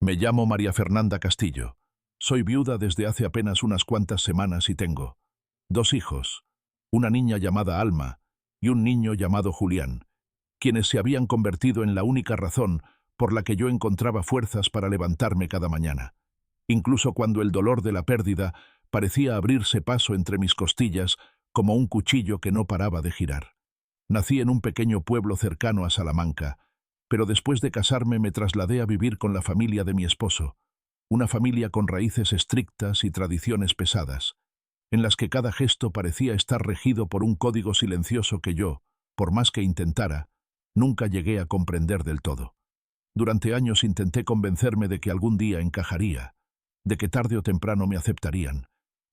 Me llamo María Fernanda Castillo. Soy viuda desde hace apenas unas cuantas semanas y tengo 2 hijos, una niña llamada Alma y un niño llamado Julián, quienes se habían convertido en la única razón por la que yo encontraba fuerzas para levantarme cada mañana, incluso cuando el dolor de la pérdida parecía abrirse paso entre mis costillas como un cuchillo que no paraba de girar. Nací en un pequeño pueblo cercano a Salamanca, pero después de casarme me trasladé a vivir con la familia de mi esposo, una familia con raíces estrictas y tradiciones pesadas, en las que cada gesto parecía estar regido por un código silencioso que yo, por más que intentara, nunca llegué a comprender del todo. Durante años intenté convencerme de que algún día encajaría, de que tarde o temprano me aceptarían,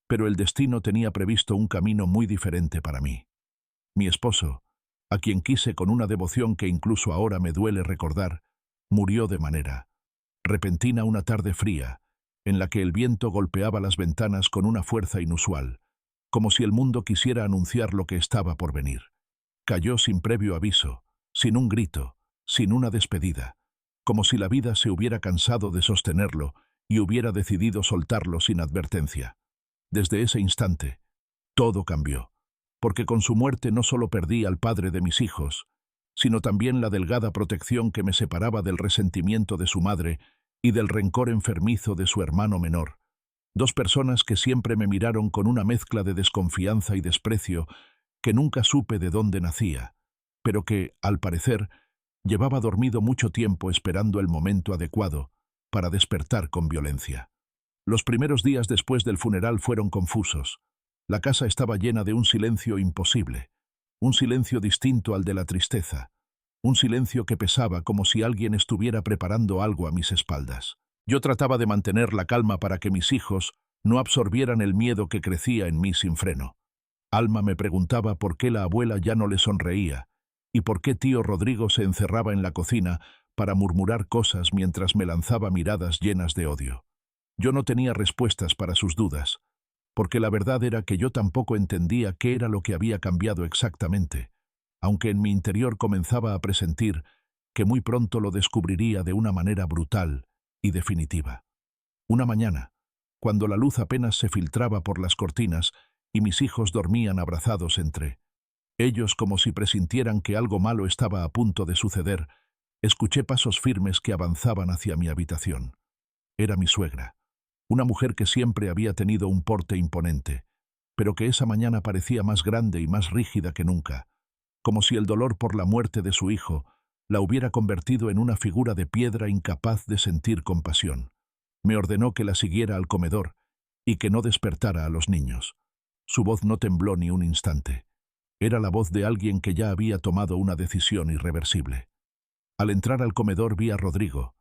pero el destino tenía previsto un camino muy diferente para mí. Mi esposo, a quien quise con una devoción que incluso ahora me duele recordar, murió de manera repentina una tarde fría, en la que el viento golpeaba las ventanas con una fuerza inusual, como si el mundo quisiera anunciar lo que estaba por venir. Cayó sin previo aviso, sin un grito, sin una despedida, como si la vida se hubiera cansado de sostenerlo y hubiera decidido soltarlo sin advertencia. Desde ese instante, todo cambió, porque con su muerte no solo perdí al padre de mis hijos, sino también la delgada protección que me separaba del resentimiento de su madre y del rencor enfermizo de su hermano menor, 2 personas que siempre me miraron con una mezcla de desconfianza y desprecio que nunca supe de dónde nacía, pero que, al parecer, llevaba dormido mucho tiempo esperando el momento adecuado para despertar con violencia. Los primeros días después del funeral fueron confusos. La casa estaba llena de un silencio imposible, un silencio distinto al de la tristeza, un silencio que pesaba como si alguien estuviera preparando algo a mis espaldas. Yo trataba de mantener la calma para que mis hijos no absorbieran el miedo que crecía en mí sin freno. Alma me preguntaba por qué la abuela ya no le sonreía y por qué tío Rodrigo se encerraba en la cocina para murmurar cosas mientras me lanzaba miradas llenas de odio. Yo no tenía respuestas para sus dudas, porque la verdad era que yo tampoco entendía qué era lo que había cambiado exactamente, aunque en mi interior comenzaba a presentir que muy pronto lo descubriría de una manera brutal y definitiva. Una mañana, cuando la luz apenas se filtraba por las cortinas y mis hijos dormían abrazados entre ellos como si presintieran que algo malo estaba a punto de suceder, escuché pasos firmes que avanzaban hacia mi habitación. Era mi suegra, una mujer que siempre había tenido un porte imponente, pero que esa mañana parecía más grande y más rígida que nunca, como si el dolor por la muerte de su hijo la hubiera convertido en una figura de piedra incapaz de sentir compasión. Me ordenó que la siguiera al comedor y que no despertara a los niños. Su voz no tembló ni un instante. Era la voz de alguien que ya había tomado una decisión irreversible. Al entrar al comedor vi a Rodrigo,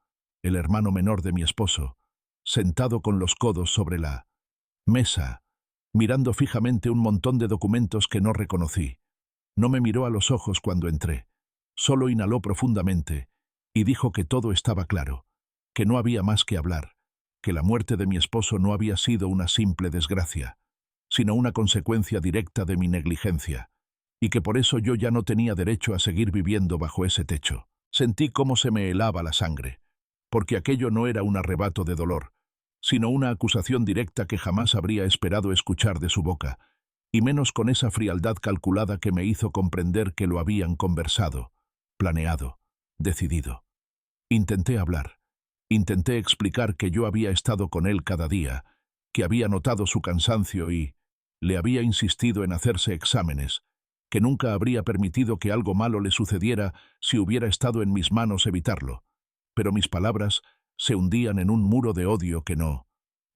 el hermano menor de mi esposo, sentado con los codos sobre la mesa, mirando fijamente un montón de documentos que no reconocí. No me miró a los ojos cuando entré, solo inhaló profundamente y dijo que todo estaba claro, que no había más que hablar, que la muerte de mi esposo no había sido una simple desgracia, sino una consecuencia directa de mi negligencia, y que por eso yo ya no tenía derecho a seguir viviendo bajo ese techo. Sentí cómo se me helaba la sangre, porque aquello no era un arrebato de dolor, sino una acusación directa que jamás habría esperado escuchar de su boca, y menos con esa frialdad calculada que me hizo comprender que lo habían conversado, planeado, decidido. Intenté hablar, intenté explicar que yo había estado con él cada día, que había notado su cansancio y le había insistido en hacerse exámenes, que nunca habría permitido que algo malo le sucediera si hubiera estado en mis manos evitarlo, pero mis palabras se hundían en un muro de odio que no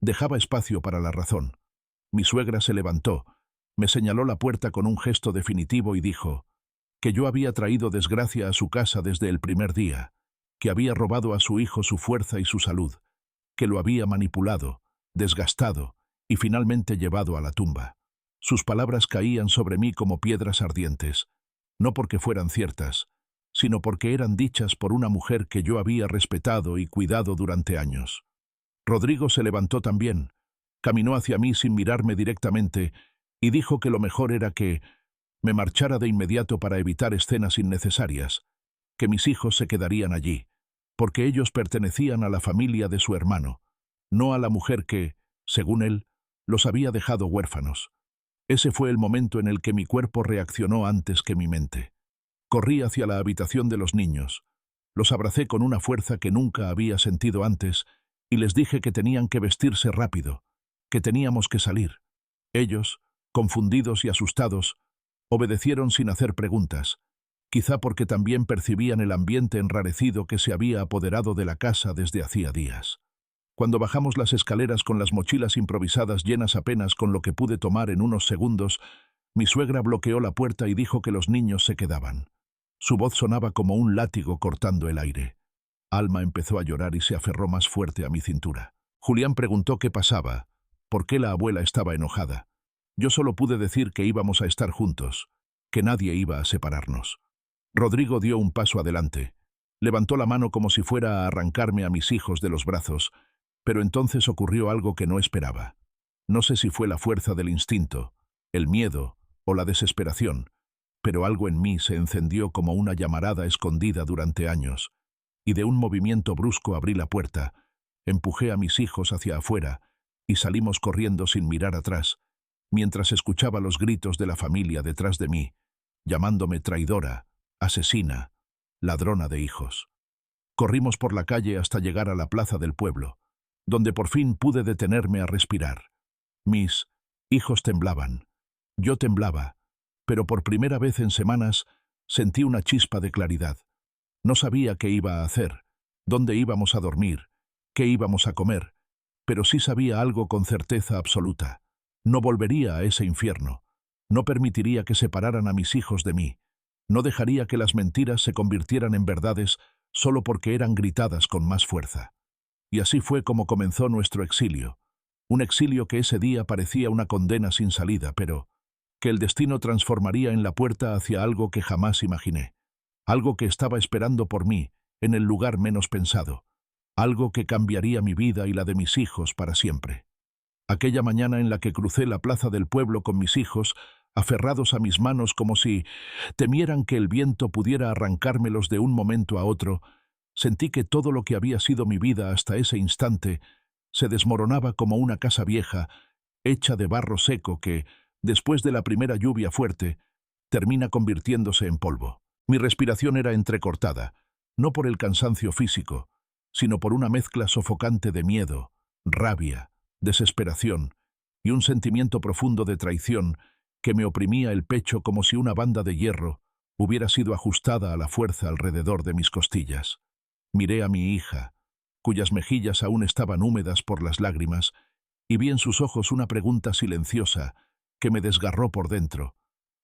dejaba espacio para la razón. Mi suegra se levantó, me señaló la puerta con un gesto definitivo y dijo que yo había traído desgracia a su casa desde el primer día, que había robado a su hijo su fuerza y su salud, que lo había manipulado, desgastado y finalmente llevado a la tumba. Sus palabras caían sobre mí como piedras ardientes, no porque fueran ciertas, sino porque eran dichas por una mujer que yo había respetado y cuidado durante años. Rodrigo se levantó también, caminó hacia mí sin mirarme directamente y dijo que lo mejor era que me marchara de inmediato para evitar escenas innecesarias, que mis hijos se quedarían allí, porque ellos pertenecían a la familia de su hermano, no a la mujer que, según él, los había dejado huérfanos. Ese fue el momento en el que mi cuerpo reaccionó antes que mi mente. Corrí hacia la habitación de los niños. Los abracé con una fuerza que nunca había sentido antes y les dije que tenían que vestirse rápido, que teníamos que salir. Ellos, confundidos y asustados, obedecieron sin hacer preguntas, quizá porque también percibían el ambiente enrarecido que se había apoderado de la casa desde hacía días. Cuando bajamos las escaleras con las mochilas improvisadas llenas apenas con lo que pude tomar en unos segundos, mi suegra bloqueó la puerta y dijo que los niños se quedaban. Su voz sonaba como un látigo cortando el aire. Alma empezó a llorar y se aferró más fuerte a mi cintura. Julián preguntó qué pasaba, por qué la abuela estaba enojada. Yo solo pude decir que íbamos a estar juntos, que nadie iba a separarnos. Rodrigo dio un paso adelante. Levantó la mano como si fuera a arrancarme a mis hijos de los brazos, pero entonces ocurrió algo que no esperaba. No sé si fue la fuerza del instinto, el miedo o la desesperación, pero algo en mí se encendió como una llamarada escondida durante años, y de un movimiento brusco abrí la puerta, empujé a mis hijos hacia afuera y salimos corriendo sin mirar atrás, mientras escuchaba los gritos de la familia detrás de mí, llamándome traidora, asesina, ladrona de hijos. Corrimos por la calle hasta llegar a la plaza del pueblo, donde por fin pude detenerme a respirar. Mis hijos temblaban. Yo temblaba, pero por primera vez en semanas sentí una chispa de claridad. No sabía qué iba a hacer, dónde íbamos a dormir, qué íbamos a comer, pero sí sabía algo con certeza absoluta. No volvería a ese infierno. No permitiría que separaran a mis hijos de mí. No dejaría que las mentiras se convirtieran en verdades solo porque eran gritadas con más fuerza. Y así fue como comenzó nuestro exilio. Un exilio que ese día parecía una condena sin salida, pero que el destino transformaría en la puerta hacia algo que jamás imaginé. Algo que estaba esperando por mí, en el lugar menos pensado. Algo que cambiaría mi vida y la de mis hijos para siempre. Aquella mañana en la que crucé la plaza del pueblo con mis hijos, aferrados a mis manos como si temieran que el viento pudiera arrancármelos de un momento a otro, sentí que todo lo que había sido mi vida hasta ese instante se desmoronaba como una casa vieja, hecha de barro seco que, después de la primera lluvia fuerte, termina convirtiéndose en polvo. Mi respiración era entrecortada, no por el cansancio físico, sino por una mezcla sofocante de miedo, rabia, desesperación y un sentimiento profundo de traición que me oprimía el pecho como si una banda de hierro hubiera sido ajustada a la fuerza alrededor de mis costillas. Miré a mi hija, cuyas mejillas aún estaban húmedas por las lágrimas, y vi en sus ojos una pregunta silenciosa que me desgarró por dentro,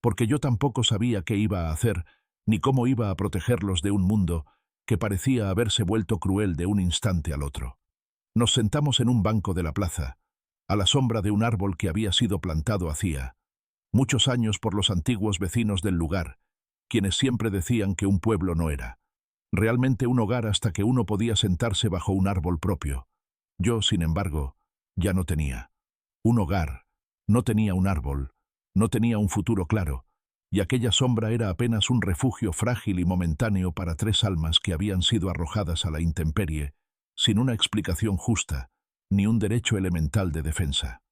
porque yo tampoco sabía qué iba a hacer ni cómo iba a protegerlos de un mundo que parecía haberse vuelto cruel de un instante al otro. Nos sentamos en un banco de la plaza, a la sombra de un árbol que había sido plantado hacía muchos años por los antiguos vecinos del lugar, quienes siempre decían que un pueblo no era realmente un hogar hasta que uno podía sentarse bajo un árbol propio. Yo, sin embargo, ya no tenía un hogar, no tenía un árbol, no tenía un futuro claro, y aquella sombra era apenas un refugio frágil y momentáneo para 3 almas que habían sido arrojadas a la intemperie, sin una explicación justa, ni un derecho elemental de defensa.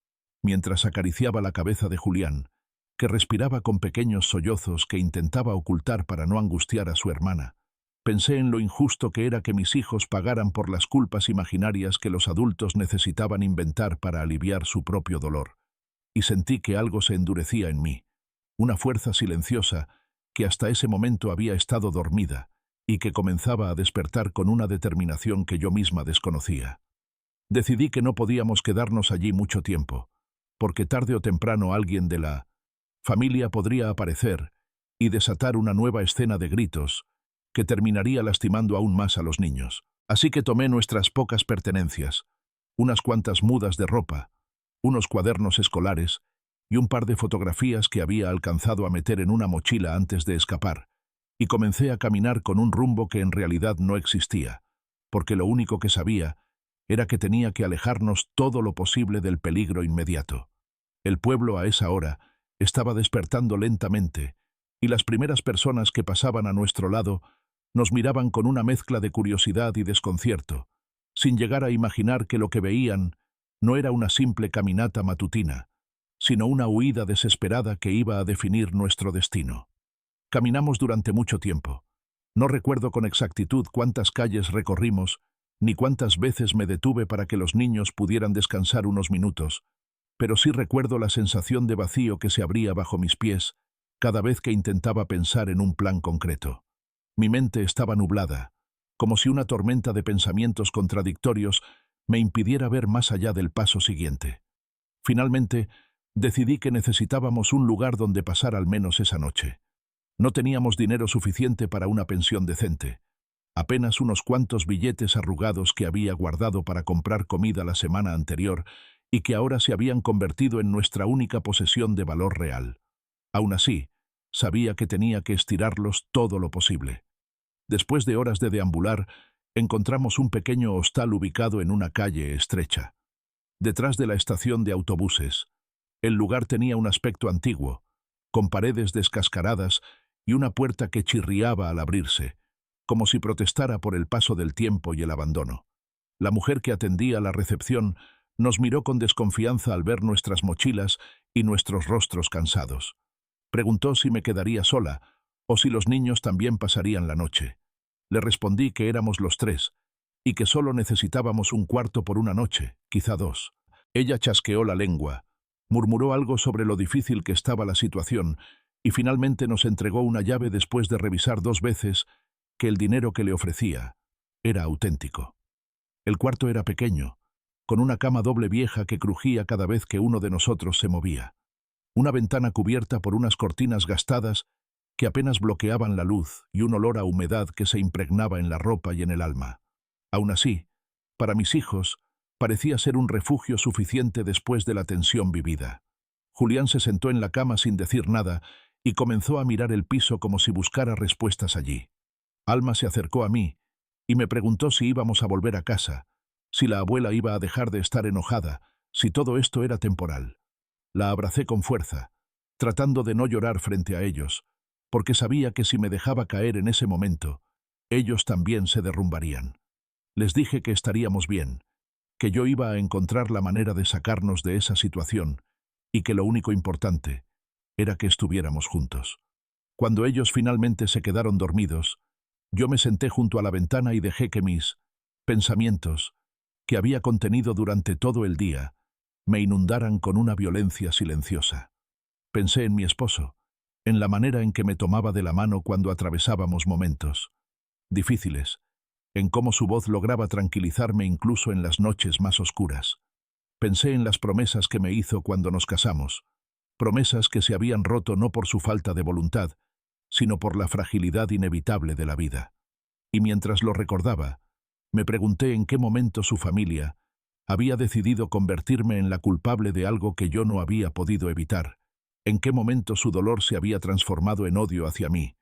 Mientras acariciaba la cabeza de Julián, que respiraba con pequeños sollozos que intentaba ocultar para no angustiar a su hermana, pensé en lo injusto que era que mis hijos pagaran por las culpas imaginarias que los adultos necesitaban inventar para aliviar su propio dolor, y sentí que algo se endurecía en mí, una fuerza silenciosa que hasta ese momento había estado dormida y que comenzaba a despertar con una determinación que yo misma desconocía. Decidí que no podíamos quedarnos allí mucho tiempo, porque tarde o temprano alguien de la familia podría aparecer y desatar una nueva escena de gritos que terminaría lastimando aún más a los niños. Así que tomé nuestras pocas pertenencias, unas cuantas mudas de ropa, unos cuadernos escolares y un par de fotografías que había alcanzado a meter en una mochila antes de escapar, y comencé a caminar con un rumbo que en realidad no existía, porque lo único que sabía era que tenía que alejarnos todo lo posible del peligro inmediato. El pueblo a esa hora estaba despertando lentamente, y las primeras personas que pasaban a nuestro lado Nos miraban con una mezcla de curiosidad y desconcierto, sin llegar a imaginar que lo que veían no era una simple caminata matutina, sino una huida desesperada que iba a definir nuestro destino. Caminamos durante mucho tiempo. No recuerdo con exactitud cuántas calles recorrimos, ni cuántas veces me detuve para que los niños pudieran descansar unos minutos, pero sí recuerdo la sensación de vacío que se abría bajo mis pies cada vez que intentaba pensar en un plan concreto. Mi mente estaba nublada, como si una tormenta de pensamientos contradictorios me impidiera ver más allá del paso siguiente. Finalmente, decidí que necesitábamos un lugar donde pasar al menos esa noche. No teníamos dinero suficiente para una pensión decente. Apenas unos cuantos billetes arrugados que había guardado para comprar comida la semana anterior y que ahora se habían convertido en nuestra única posesión de valor real. Aún así, sabía que tenía que estirarlos todo lo posible. Después de horas de deambular, encontramos un pequeño hostal ubicado en una calle estrecha. Detrás de la estación de autobuses, el lugar tenía un aspecto antiguo, con paredes descascaradas y una puerta que chirriaba al abrirse, como si protestara por el paso del tiempo y el abandono. La mujer que atendía la recepción nos miró con desconfianza al ver nuestras mochilas y nuestros rostros cansados. Preguntó si me quedaría sola o si los niños también pasarían la noche. Le respondí que éramos los tres y que solo necesitábamos un cuarto por una noche, quizá dos. Ella chasqueó la lengua, murmuró algo sobre lo difícil que estaba la situación y finalmente nos entregó una llave después de revisar 2 veces que el dinero que le ofrecía era auténtico. El cuarto era pequeño, con una cama doble vieja que crujía cada vez que uno de nosotros se movía. Una ventana cubierta por unas cortinas gastadas que apenas bloqueaban la luz y un olor a humedad que se impregnaba en la ropa y en el alma. Aún así, para mis hijos, parecía ser un refugio suficiente después de la tensión vivida. Julián se sentó en la cama sin decir nada y comenzó a mirar el piso como si buscara respuestas allí. Alma se acercó a mí y me preguntó si íbamos a volver a casa, si la abuela iba a dejar de estar enojada, si todo esto era temporal. La abracé con fuerza, tratando de no llorar frente a ellos, porque sabía que si me dejaba caer en ese momento, ellos también se derrumbarían. Les dije que estaríamos bien, que yo iba a encontrar la manera de sacarnos de esa situación y que lo único importante era que estuviéramos juntos. Cuando ellos finalmente se quedaron dormidos, yo me senté junto a la ventana y dejé que mis pensamientos, que había contenido durante todo el día, me inundaran con una violencia silenciosa. Pensé en mi esposo, en la manera en que me tomaba de la mano cuando atravesábamos momentos difíciles, en cómo su voz lograba tranquilizarme incluso en las noches más oscuras. Pensé en las promesas que me hizo cuando nos casamos, promesas que se habían roto no por su falta de voluntad, sino por la fragilidad inevitable de la vida. Y mientras lo recordaba, me pregunté en qué momento su familia había decidido convertirme en la culpable de algo que yo no había podido evitar, en qué momento su dolor se había transformado en odio hacia mí,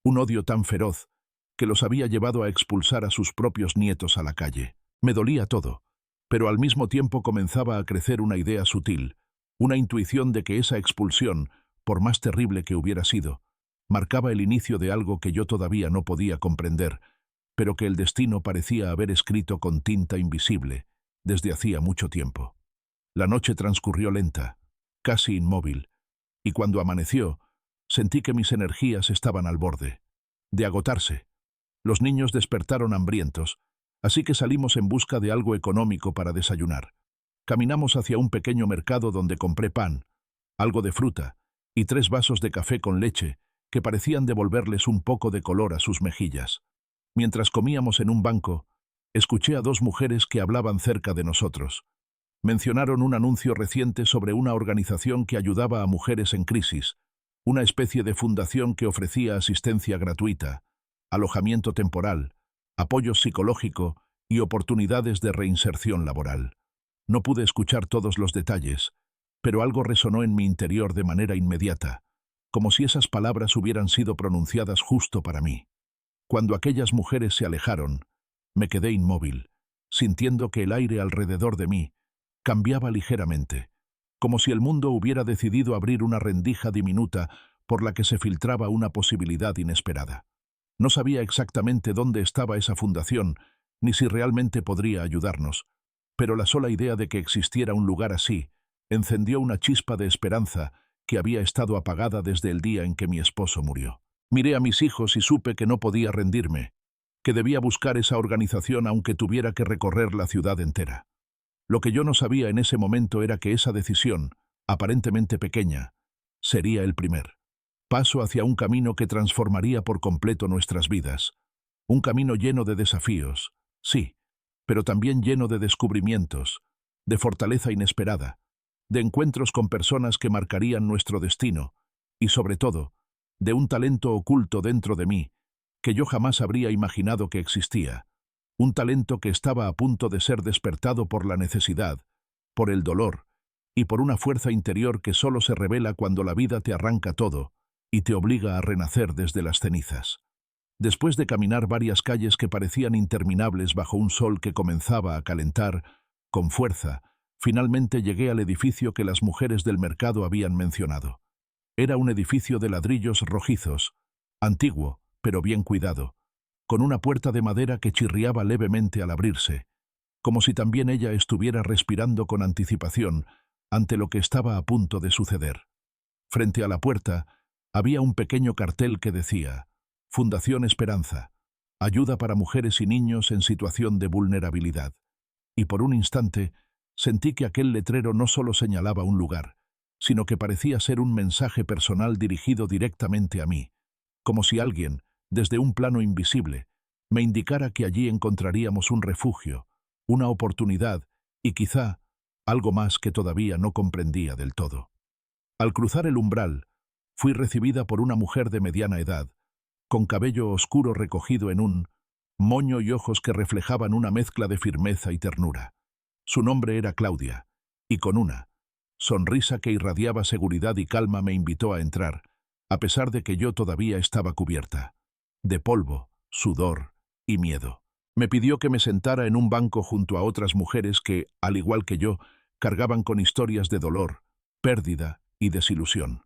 un odio tan feroz que los había llevado a expulsar a sus propios nietos a la calle. Me dolía todo, pero al mismo tiempo comenzaba a crecer una idea sutil, una intuición de que esa expulsión, por más terrible que hubiera sido, marcaba el inicio de algo que yo todavía no podía comprender, pero que el destino parecía haber escrito con tinta invisible desde hacía mucho tiempo. La noche transcurrió lenta, casi inmóvil, y cuando amaneció, sentí que mis energías estaban al borde de agotarse. Los niños despertaron hambrientos, así que salimos en busca de algo económico para desayunar. Caminamos hacia un pequeño mercado donde compré pan, algo de fruta y 3 vasos de café con leche que parecían devolverles un poco de color a sus mejillas. Mientras comíamos en un banco, escuché a 2 mujeres que hablaban cerca de nosotros. Mencionaron un anuncio reciente sobre una organización que ayudaba a mujeres en crisis, una especie de fundación que ofrecía asistencia gratuita, alojamiento temporal, apoyo psicológico y oportunidades de reinserción laboral. No pude escuchar todos los detalles, pero algo resonó en mi interior de manera inmediata, como si esas palabras hubieran sido pronunciadas justo para mí. Cuando aquellas mujeres se alejaron, me quedé inmóvil, sintiendo que el aire alrededor de mí cambiaba ligeramente, como si el mundo hubiera decidido abrir una rendija diminuta por la que se filtraba una posibilidad inesperada. No sabía exactamente dónde estaba esa fundación, ni si realmente podría ayudarnos, pero la sola idea de que existiera un lugar así encendió una chispa de esperanza que había estado apagada desde el día en que mi esposo murió. Miré a mis hijos y supe que no podía rendirme, que debía buscar esa organización aunque tuviera que recorrer la ciudad entera. Lo que yo no sabía en ese momento era que esa decisión, aparentemente pequeña, sería el primer paso hacia un camino que transformaría por completo nuestras vidas. Un camino lleno de desafíos, sí, pero también lleno de descubrimientos, de fortaleza inesperada, de encuentros con personas que marcarían nuestro destino, y sobre todo, de un talento oculto dentro de mí, que yo jamás habría imaginado que existía. Un talento que estaba a punto de ser despertado por la necesidad, por el dolor, y por una fuerza interior que solo se revela cuando la vida te arranca todo y te obliga a renacer desde las cenizas. Después de caminar varias calles que parecían interminables bajo un sol que comenzaba a calentar, con fuerza, finalmente llegué al edificio que las mujeres del mercado habían mencionado. Era un edificio de ladrillos rojizos, antiguo, pero bien cuidado, con una puerta de madera que chirriaba levemente al abrirse, como si también ella estuviera respirando con anticipación ante lo que estaba a punto de suceder. Frente a la puerta había un pequeño cartel que decía: Fundación Esperanza, ayuda para mujeres y niños en situación de vulnerabilidad. Y por un instante sentí que aquel letrero no solo señalaba un lugar, sino que parecía ser un mensaje personal dirigido directamente a mí, como si alguien, desde un plano invisible, me indicara que allí encontraríamos un refugio, una oportunidad y quizá algo más que todavía no comprendía del todo. Al cruzar el umbral, fui recibida por una mujer de mediana edad, con cabello oscuro recogido en un moño y ojos que reflejaban una mezcla de firmeza y ternura. Su nombre era Claudia, y con una sonrisa que irradiaba seguridad y calma me invitó a entrar, a pesar de que yo todavía estaba cubierta de polvo, sudor y miedo. Me pidió que me sentara en un banco junto a otras mujeres que, al igual que yo, cargaban con historias de dolor, pérdida y desilusión.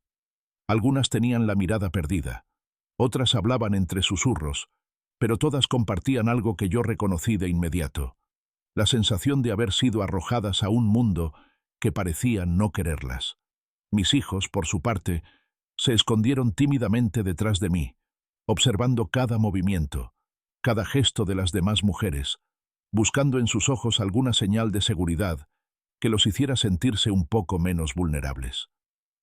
Algunas tenían la mirada perdida, otras hablaban entre susurros, pero todas compartían algo que yo reconocí de inmediato: la sensación de haber sido arrojadas a un mundo que parecía no quererlas. Mis hijos, por su parte, se escondieron tímidamente detrás de mí, observando cada movimiento, cada gesto de las demás mujeres, buscando en sus ojos alguna señal de seguridad que los hiciera sentirse un poco menos vulnerables.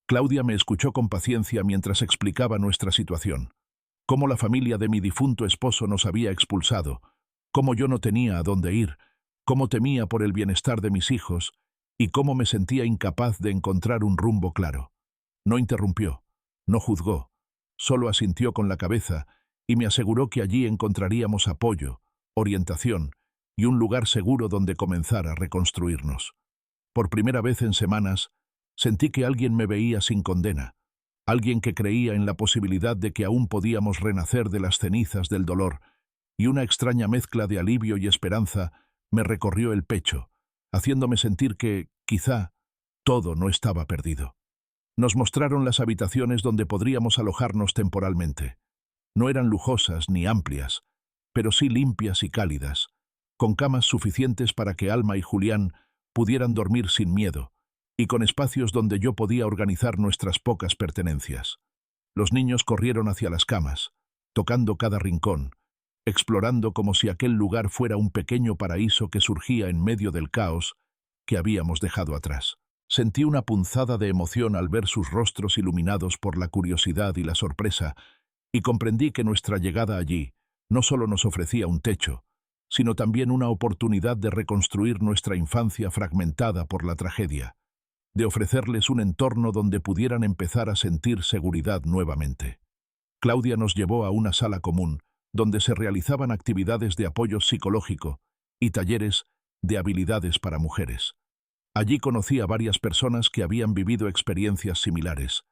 Claudia me escuchó con paciencia mientras explicaba nuestra situación, cómo la familia de mi difunto esposo nos había expulsado, cómo yo no tenía a dónde ir, cómo temía por el bienestar de mis hijos y cómo me sentía incapaz de encontrar un rumbo claro. No interrumpió, no juzgó, solo asintió con la cabeza y me aseguró que allí encontraríamos apoyo, orientación y un lugar seguro donde comenzar a reconstruirnos. Por primera vez en semanas, sentí que alguien me veía sin condena, alguien que creía en la posibilidad de que aún podíamos renacer de las cenizas del dolor, y una extraña mezcla de alivio y esperanza me recorrió el pecho, haciéndome sentir que, quizá, todo no estaba perdido. Nos mostraron las habitaciones donde podríamos alojarnos temporalmente. No eran lujosas ni amplias, pero sí limpias y cálidas, con camas suficientes para que Alma y Julián pudieran dormir sin miedo, y con espacios donde yo podía organizar nuestras pocas pertenencias. Los niños corrieron hacia las camas, tocando cada rincón, explorando como si aquel lugar fuera un pequeño paraíso que surgía en medio del caos que habíamos dejado atrás. Sentí una punzada de emoción al ver sus rostros iluminados por la curiosidad y la sorpresa, y comprendí que nuestra llegada allí no solo nos ofrecía un techo, sino también una oportunidad de reconstruir nuestra infancia fragmentada por la tragedia, de ofrecerles un entorno donde pudieran empezar a sentir seguridad nuevamente. Claudia nos llevó a una sala común, donde se realizaban actividades de apoyo psicológico y talleres de habilidades para mujeres. Allí conocí a varias personas que habían vivido experiencias similares,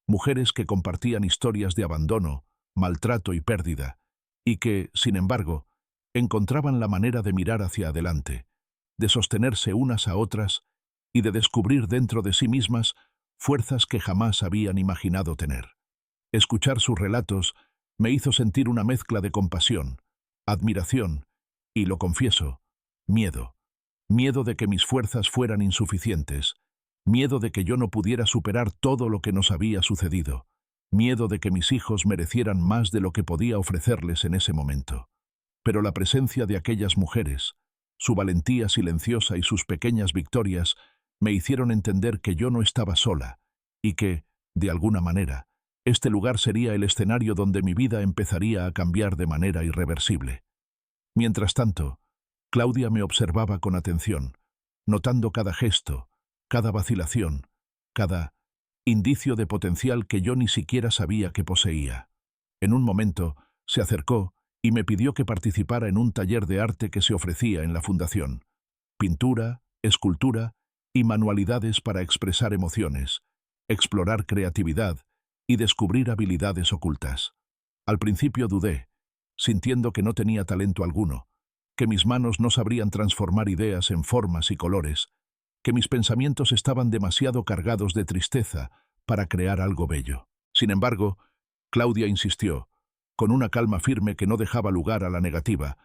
mujeres que compartían historias de abandono, maltrato y pérdida, y que, sin embargo, encontraban la manera de mirar hacia adelante, de sostenerse unas a otras y de descubrir dentro de sí mismas fuerzas que jamás habían imaginado tener. Escuchar sus relatos Me hizo sentir una mezcla de compasión, admiración y, lo confieso, miedo. Miedo de que mis fuerzas fueran insuficientes, miedo de que yo no pudiera superar todo lo que nos había sucedido, miedo de que mis hijos merecieran más de lo que podía ofrecerles en ese momento. Pero la presencia de aquellas mujeres, su valentía silenciosa y sus pequeñas victorias me hicieron entender que yo no estaba sola y que, de alguna manera, este lugar sería el escenario donde mi vida empezaría a cambiar de manera irreversible. Mientras tanto, Claudia me observaba con atención, notando cada gesto, cada vacilación, cada indicio de potencial que yo ni siquiera sabía que poseía. En un momento, se acercó y me pidió que participara en un taller de arte que se ofrecía en la fundación. Pintura, escultura y manualidades para expresar emociones, explorar creatividad y descubrir habilidades ocultas. Al principio dudé, sintiendo que no tenía talento alguno, que mis manos no sabrían transformar ideas en formas y colores, que mis pensamientos estaban demasiado cargados de tristeza para crear algo bello. Sin embargo, Claudia insistió, con una calma firme que no dejaba lugar a la negativa,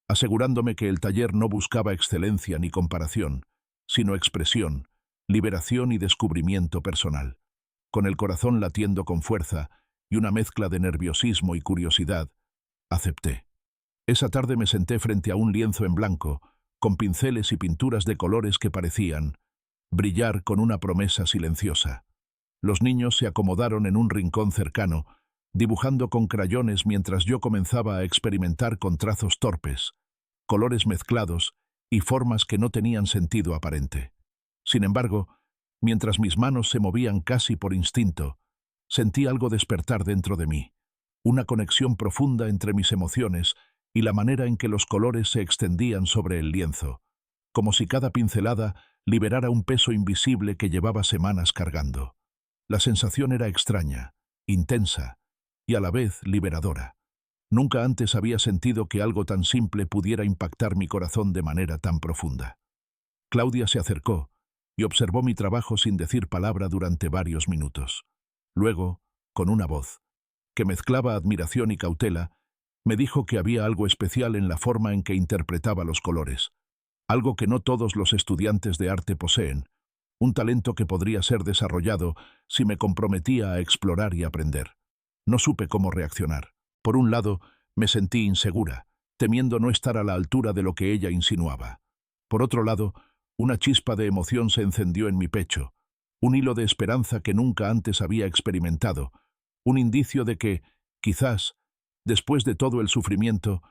asegurándome que el taller no buscaba excelencia ni comparación, sino expresión, liberación y descubrimiento personal. Con el corazón latiendo con fuerza y una mezcla de nerviosismo y curiosidad, acepté. Esa tarde me senté frente a un lienzo en blanco, con pinceles y pinturas de colores que parecían brillar con una promesa silenciosa. Los niños se acomodaron en un rincón cercano, dibujando con crayones mientras yo comenzaba a experimentar con trazos torpes, colores mezclados y formas que no tenían sentido aparente. Sin embargo, mientras mis manos se movían casi por instinto, sentí algo despertar dentro de mí, una conexión profunda entre mis emociones y la manera en que los colores se extendían sobre el lienzo, como si cada pincelada liberara un peso invisible que llevaba semanas cargando. La sensación era extraña, intensa y a la vez liberadora. Nunca antes había sentido que algo tan simple pudiera impactar mi corazón de manera tan profunda. Claudia se acercó y observó mi trabajo sin decir palabra durante varios minutos. Luego, con una voz que mezclaba admiración y cautela, me dijo que había algo especial en la forma en que interpretaba los colores, algo que no todos los estudiantes de arte poseen, un talento que podría ser desarrollado si me comprometía a explorar y aprender. No supe cómo reaccionar. Por un lado, me sentí insegura, temiendo no estar a la altura de lo que ella insinuaba. Por otro lado, una chispa de emoción se encendió en mi pecho, un hilo de esperanza que nunca antes había experimentado, un indicio de que, quizás, después de todo el sufrimiento,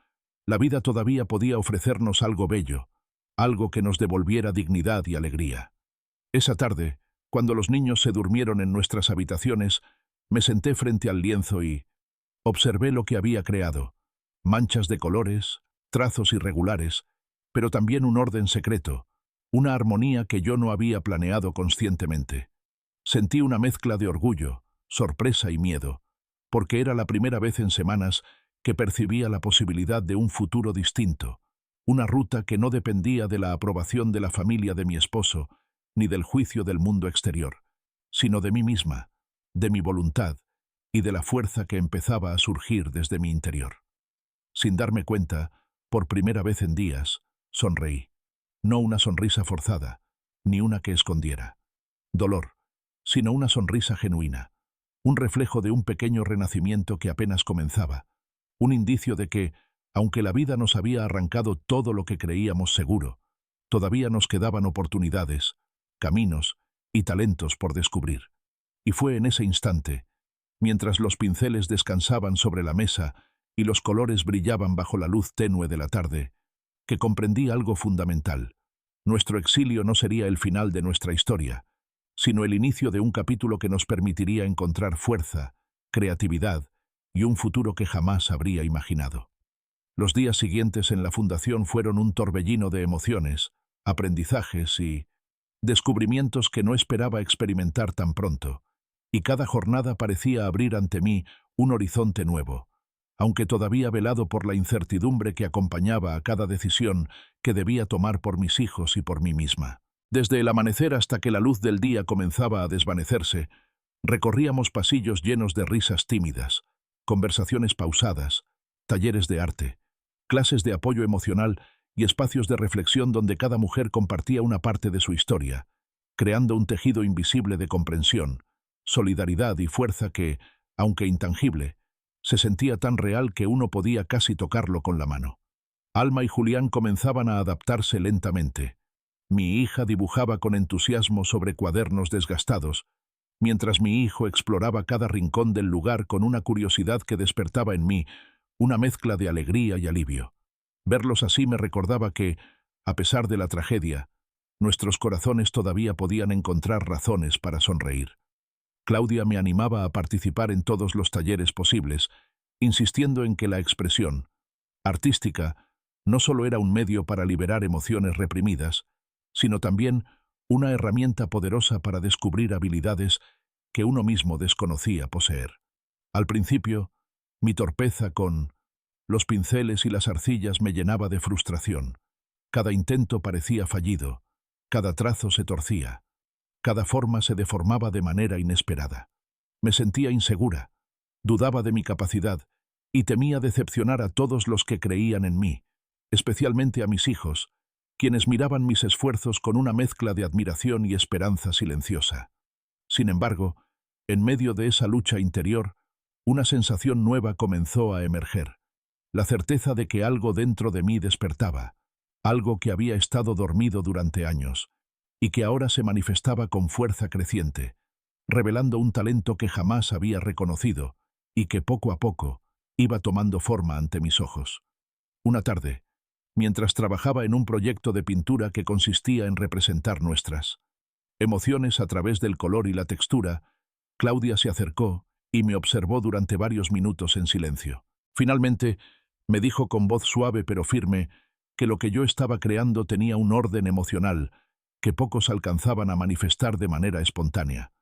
la vida todavía podía ofrecernos algo bello, algo que nos devolviera dignidad y alegría. Esa tarde, cuando los niños se durmieron en nuestras habitaciones, me senté frente al lienzo y observé lo que había creado, manchas de colores, trazos irregulares, pero también un orden secreto, una armonía que yo no había planeado conscientemente. Sentí una mezcla de orgullo, sorpresa y miedo, porque era la primera vez en semanas que percibía la posibilidad de un futuro distinto, una ruta que no dependía de la aprobación de la familia de mi esposo, ni del juicio del mundo exterior, sino de mí misma, de mi voluntad y de la fuerza que empezaba a surgir desde mi interior. Sin darme cuenta, por primera vez en días, sonreí. No una sonrisa forzada, ni una que escondiera dolor, sino una sonrisa genuina, un reflejo de un pequeño renacimiento que apenas comenzaba, un indicio de que, aunque la vida nos había arrancado todo lo que creíamos seguro, todavía nos quedaban oportunidades, caminos y talentos por descubrir. Y fue en ese instante, mientras los pinceles descansaban sobre la mesa y los colores brillaban bajo la luz tenue de la tarde, que comprendí algo fundamental. Nuestro exilio no sería el final de nuestra historia, sino el inicio de un capítulo que nos permitiría encontrar fuerza, creatividad y un futuro que jamás habría imaginado. Los días siguientes en la fundación fueron un torbellino de emociones, aprendizajes y descubrimientos que no esperaba experimentar tan pronto, y cada jornada parecía abrir ante mí un horizonte nuevo, aunque todavía velado por la incertidumbre que acompañaba a cada decisión que debía tomar por mis hijos y por mí misma. Desde el amanecer hasta que la luz del día comenzaba a desvanecerse, recorríamos pasillos llenos de risas tímidas, conversaciones pausadas, talleres de arte, clases de apoyo emocional y espacios de reflexión donde cada mujer compartía una parte de su historia, creando un tejido invisible de comprensión, solidaridad y fuerza que, aunque intangible, se sentía tan real que uno podía casi tocarlo con la mano. Alma y Julián comenzaban a adaptarse lentamente. Mi hija dibujaba con entusiasmo sobre cuadernos desgastados, mientras mi hijo exploraba cada rincón del lugar con una curiosidad que despertaba en mí una mezcla de alegría y alivio. Verlos así me recordaba que, a pesar de la tragedia, nuestros corazones todavía podían encontrar razones para sonreír. Claudia me animaba a participar en todos los talleres posibles, insistiendo en que la expresión artística no solo era un medio para liberar emociones reprimidas, sino también una herramienta poderosa para descubrir habilidades que uno mismo desconocía poseer. Al principio, mi torpeza con los pinceles y las arcillas me llenaba de frustración. Cada intento parecía fallido, cada trazo se torcía, cada forma se deformaba de manera inesperada. Me sentía insegura, dudaba de mi capacidad y temía decepcionar a todos los que creían en mí, especialmente a mis hijos, quienes miraban mis esfuerzos con una mezcla de admiración y esperanza silenciosa. Sin embargo, en medio de esa lucha interior, una sensación nueva comenzó a emerger, la certeza de que algo dentro de mí despertaba, algo que había estado dormido durante años, y que ahora se manifestaba con fuerza creciente, revelando un talento que jamás había reconocido y que poco a poco iba tomando forma ante mis ojos. Una tarde, mientras trabajaba en un proyecto de pintura que consistía en representar nuestras emociones a través del color y la textura, Claudia se acercó y me observó durante varios minutos en silencio. Finalmente, me dijo con voz suave pero firme que lo que yo estaba creando tenía un orden emocional que pocos alcanzaban a manifestar de manera espontánea.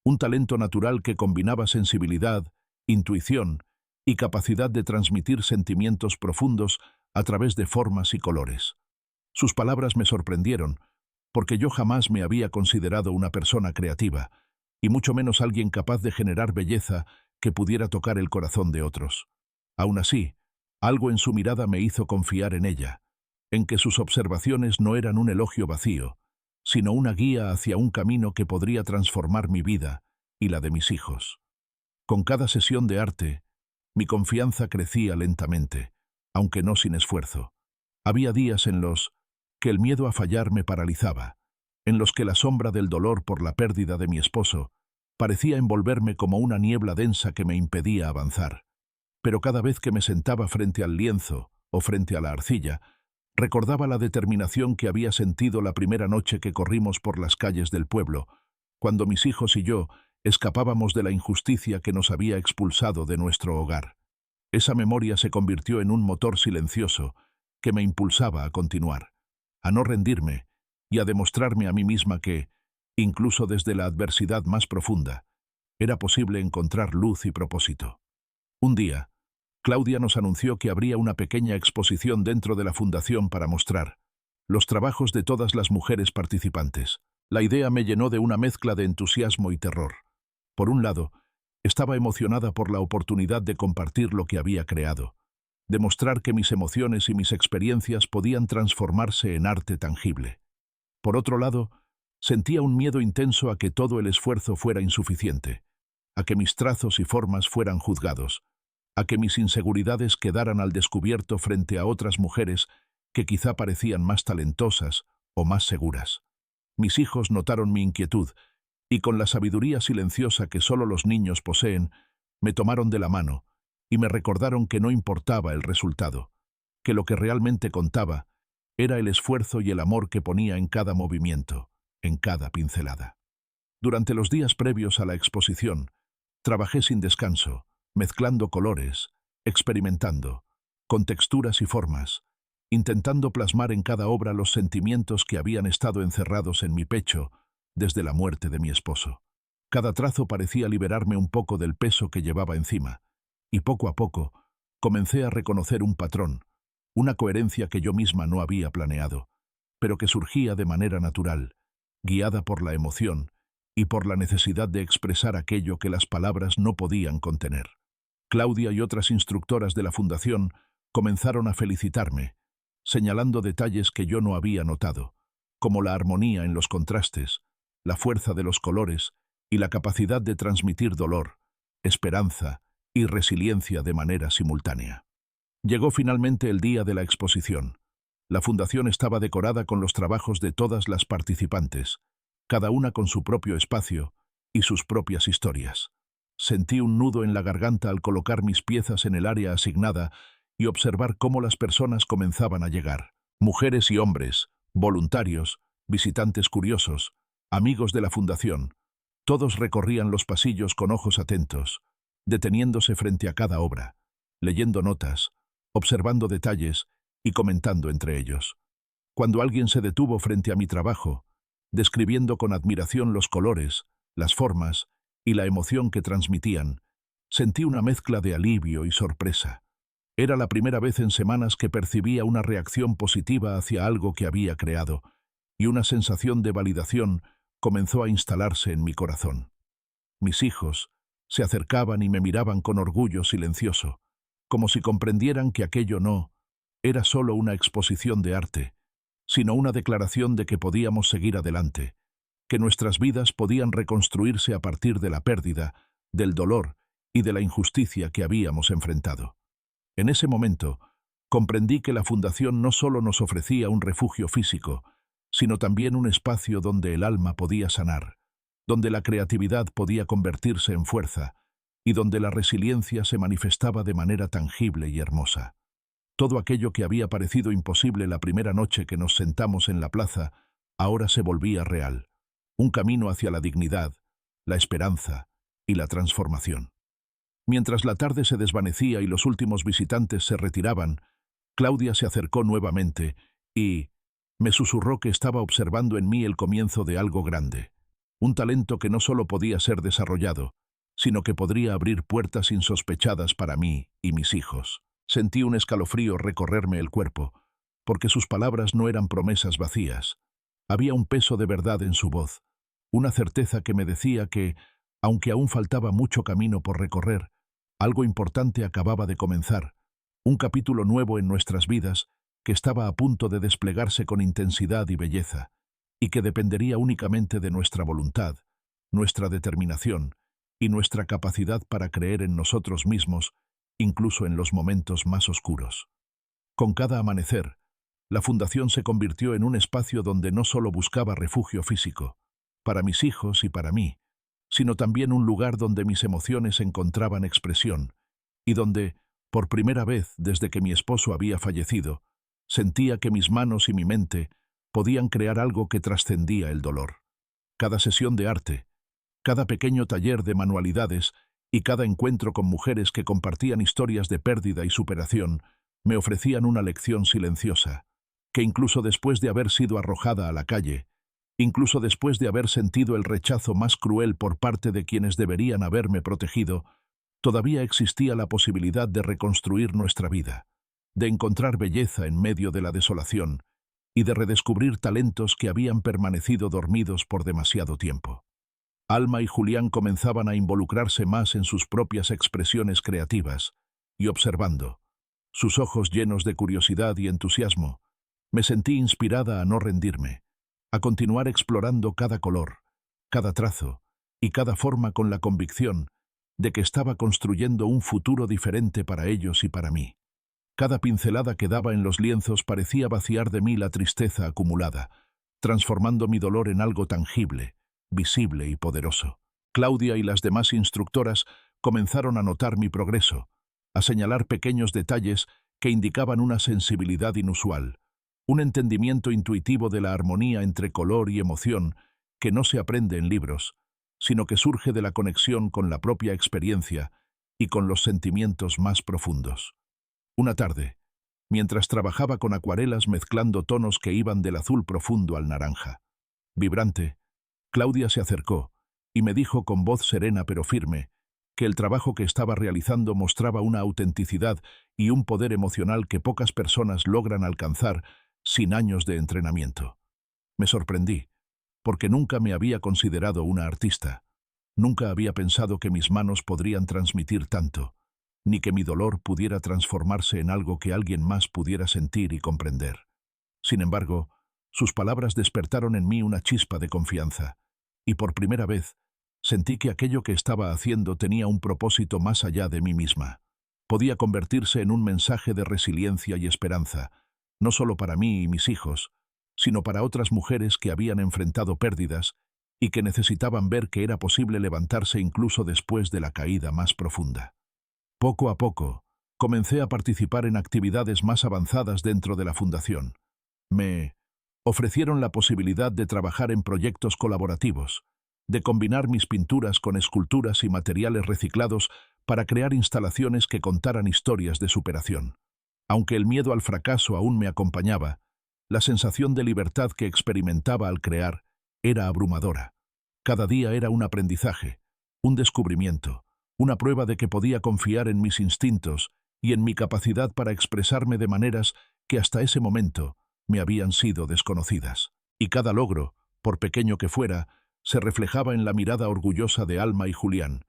Un talento natural que combinaba sensibilidad, intuición y capacidad de transmitir sentimientos profundos a través de formas y colores. Sus palabras me sorprendieron, porque yo jamás me había considerado una persona creativa, y mucho menos alguien capaz de generar belleza que pudiera tocar el corazón de otros. Aún así, algo en su mirada me hizo confiar en ella, en que sus observaciones no eran un elogio vacío, sino una guía hacia un camino que podría transformar mi vida y la de mis hijos. Con cada sesión de arte, mi confianza crecía lentamente, aunque no sin esfuerzo. Había días en los que el miedo a fallar me paralizaba, en los que la sombra del dolor por la pérdida de mi esposo parecía envolverme como una niebla densa que me impedía avanzar. Pero cada vez que me sentaba frente al lienzo o frente a la arcilla, recordaba la determinación que había sentido la primera noche que corrimos por las calles del pueblo, cuando mis hijos y yo escapábamos de la injusticia que nos había expulsado de nuestro hogar. Esa memoria se convirtió en un motor silencioso que me impulsaba a continuar, a no rendirme y a demostrarme a mí misma que, incluso desde la adversidad más profunda, era posible encontrar luz y propósito. Un día, Claudia nos anunció que habría una pequeña exposición dentro de la fundación para mostrar los trabajos de todas las mujeres participantes. La idea me llenó de una mezcla de entusiasmo y terror. Por un lado, estaba emocionada por la oportunidad de compartir lo que había creado, demostrar que mis emociones y mis experiencias podían transformarse en arte tangible. Por otro lado, sentía un miedo intenso a que todo el esfuerzo fuera insuficiente, a que mis trazos y formas fueran juzgados, a que mis inseguridades quedaran al descubierto frente a otras mujeres que quizá parecían más talentosas o más seguras. Mis hijos notaron mi inquietud y con la sabiduría silenciosa que solo los niños poseen, me tomaron de la mano y me recordaron que no importaba el resultado, que lo que realmente contaba era el esfuerzo y el amor que ponía en cada movimiento, en cada pincelada. Durante los días previos a la exposición, trabajé sin descanso, mezclando colores, experimentando, con texturas y formas, intentando plasmar en cada obra los sentimientos que habían estado encerrados en mi pecho desde la muerte de mi esposo. Cada trazo parecía liberarme un poco del peso que llevaba encima, y poco a poco comencé a reconocer un patrón, una coherencia que yo misma no había planeado, pero que surgía de manera natural, guiada por la emoción y por la necesidad de expresar aquello que las palabras no podían contener. Claudia y otras instructoras de la fundación comenzaron a felicitarme, señalando detalles que yo no había notado, como la armonía en los contrastes, la fuerza de los colores y la capacidad de transmitir dolor, esperanza y resiliencia de manera simultánea. Llegó finalmente el día de la exposición. La fundación estaba decorada con los trabajos de todas las participantes, cada una con su propio espacio y sus propias historias. Sentí un nudo en la garganta al colocar mis piezas en el área asignada y observar cómo las personas comenzaban a llegar. Mujeres y hombres, voluntarios, visitantes curiosos, amigos de la fundación. Todos recorrían los pasillos con ojos atentos, deteniéndose frente a cada obra, leyendo notas, observando detalles y comentando entre ellos. Cuando alguien se detuvo frente a mi trabajo, describiendo con admiración los colores, las formas y la emoción que transmitían, sentí una mezcla de alivio y sorpresa. Era la primera vez en semanas que percibía una reacción positiva hacia algo que había creado, y una sensación de validación comenzó a instalarse en mi corazón. Mis hijos se acercaban y me miraban con orgullo silencioso, como si comprendieran que aquello no era solo una exposición de arte, sino una declaración de que podíamos seguir adelante, que nuestras vidas podían reconstruirse a partir de la pérdida, del dolor y de la injusticia que habíamos enfrentado. En ese momento, comprendí que la Fundación no solo nos ofrecía un refugio físico, sino también un espacio donde el alma podía sanar, donde la creatividad podía convertirse en fuerza y donde la resiliencia se manifestaba de manera tangible y hermosa. Todo aquello que había parecido imposible la primera noche que nos sentamos en la plaza, ahora se volvía real. Un camino hacia la dignidad, la esperanza y la transformación. Mientras la tarde se desvanecía y los últimos visitantes se retiraban, Claudia se acercó nuevamente y me susurró que estaba observando en mí el comienzo de algo grande. Un talento que no solo podía ser desarrollado, sino que podría abrir puertas insospechadas para mí y mis hijos. Sentí un escalofrío recorrerme el cuerpo, porque sus palabras no eran promesas vacías. Había un peso de verdad en su voz, una certeza que me decía que, aunque aún faltaba mucho camino por recorrer, algo importante acababa de comenzar, un capítulo nuevo en nuestras vidas que estaba a punto de desplegarse con intensidad y belleza, y que dependería únicamente de nuestra voluntad, nuestra determinación y nuestra capacidad para creer en nosotros mismos, incluso en los momentos más oscuros. Con cada amanecer, la Fundación se convirtió en un espacio donde no solo buscaba refugio físico, para mis hijos y para mí, sino también un lugar donde mis emociones encontraban expresión, y donde, por primera vez desde que mi esposo había fallecido, sentía que mis manos y mi mente podían crear algo que trascendía el dolor. Cada sesión de arte, cada pequeño taller de manualidades y cada encuentro con mujeres que compartían historias de pérdida y superación me ofrecían una lección silenciosa, que incluso después de haber sido arrojada a la calle, incluso después de haber sentido el rechazo más cruel por parte de quienes deberían haberme protegido, todavía existía la posibilidad de reconstruir nuestra vida, de encontrar belleza en medio de la desolación y de redescubrir talentos que habían permanecido dormidos por demasiado tiempo. Alma y Julián comenzaban a involucrarse más en sus propias expresiones creativas, y observando, sus ojos llenos de curiosidad y entusiasmo, me sentí inspirada a no rendirme, a continuar explorando cada color, cada trazo y cada forma con la convicción de que estaba construyendo un futuro diferente para ellos y para mí. Cada pincelada que daba en los lienzos parecía vaciar de mí la tristeza acumulada, transformando mi dolor en algo tangible, visible y poderoso. Claudia y las demás instructoras comenzaron a notar mi progreso, a señalar pequeños detalles que indicaban una sensibilidad inusual, un entendimiento intuitivo de la armonía entre color y emoción que no se aprende en libros, sino que surge de la conexión con la propia experiencia y con los sentimientos más profundos. Una tarde, mientras trabajaba con acuarelas mezclando tonos que iban del azul profundo al naranja, vibrante, Claudia se acercó y me dijo con voz serena pero firme que el trabajo que estaba realizando mostraba una autenticidad y un poder emocional que pocas personas logran alcanzar sin años de entrenamiento. Me sorprendí, porque nunca me había considerado una artista. Nunca había pensado que mis manos podrían transmitir tanto, ni que mi dolor pudiera transformarse en algo que alguien más pudiera sentir y comprender. Sin embargo, sus palabras despertaron en mí una chispa de confianza, y por primera vez sentí que aquello que estaba haciendo tenía un propósito más allá de mí misma. Podía convertirse en un mensaje de resiliencia y esperanza, no solo para mí y mis hijos, sino para otras mujeres que habían enfrentado pérdidas y que necesitaban ver que era posible levantarse incluso después de la caída más profunda. Poco a poco, comencé a participar en actividades más avanzadas dentro de la fundación. Me ofrecieron la posibilidad de trabajar en proyectos colaborativos, de combinar mis pinturas con esculturas y materiales reciclados para crear instalaciones que contaran historias de superación. Aunque el miedo al fracaso aún me acompañaba, la sensación de libertad que experimentaba al crear era abrumadora. Cada día era un aprendizaje, un descubrimiento, una prueba de que podía confiar en mis instintos y en mi capacidad para expresarme de maneras que hasta ese momento me habían sido desconocidas. Y cada logro, por pequeño que fuera, se reflejaba en la mirada orgullosa de Alma y Julián,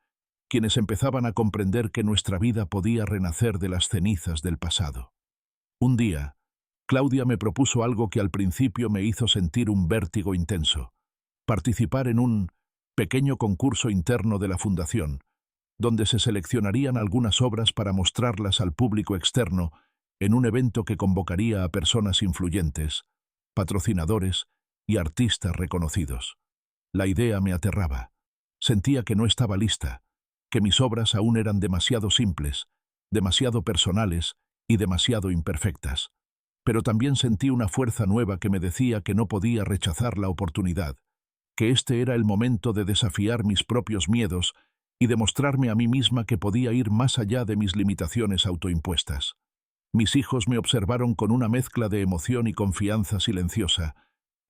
quienes empezaban a comprender que nuestra vida podía renacer de las cenizas del pasado. Un día, Claudia me propuso algo que al principio me hizo sentir un vértigo intenso: participar en un pequeño concurso interno de la Fundación, donde se seleccionarían algunas obras para mostrarlas al público externo en un evento que convocaría a personas influyentes, patrocinadores y artistas reconocidos. La idea me aterraba. Sentía que no estaba lista, que mis obras aún eran demasiado simples, demasiado personales y demasiado imperfectas. Pero también sentí una fuerza nueva que me decía que no podía rechazar la oportunidad, que este era el momento de desafiar mis propios miedos y demostrarme a mí misma que podía ir más allá de mis limitaciones autoimpuestas. Mis hijos me observaron con una mezcla de emoción y confianza silenciosa,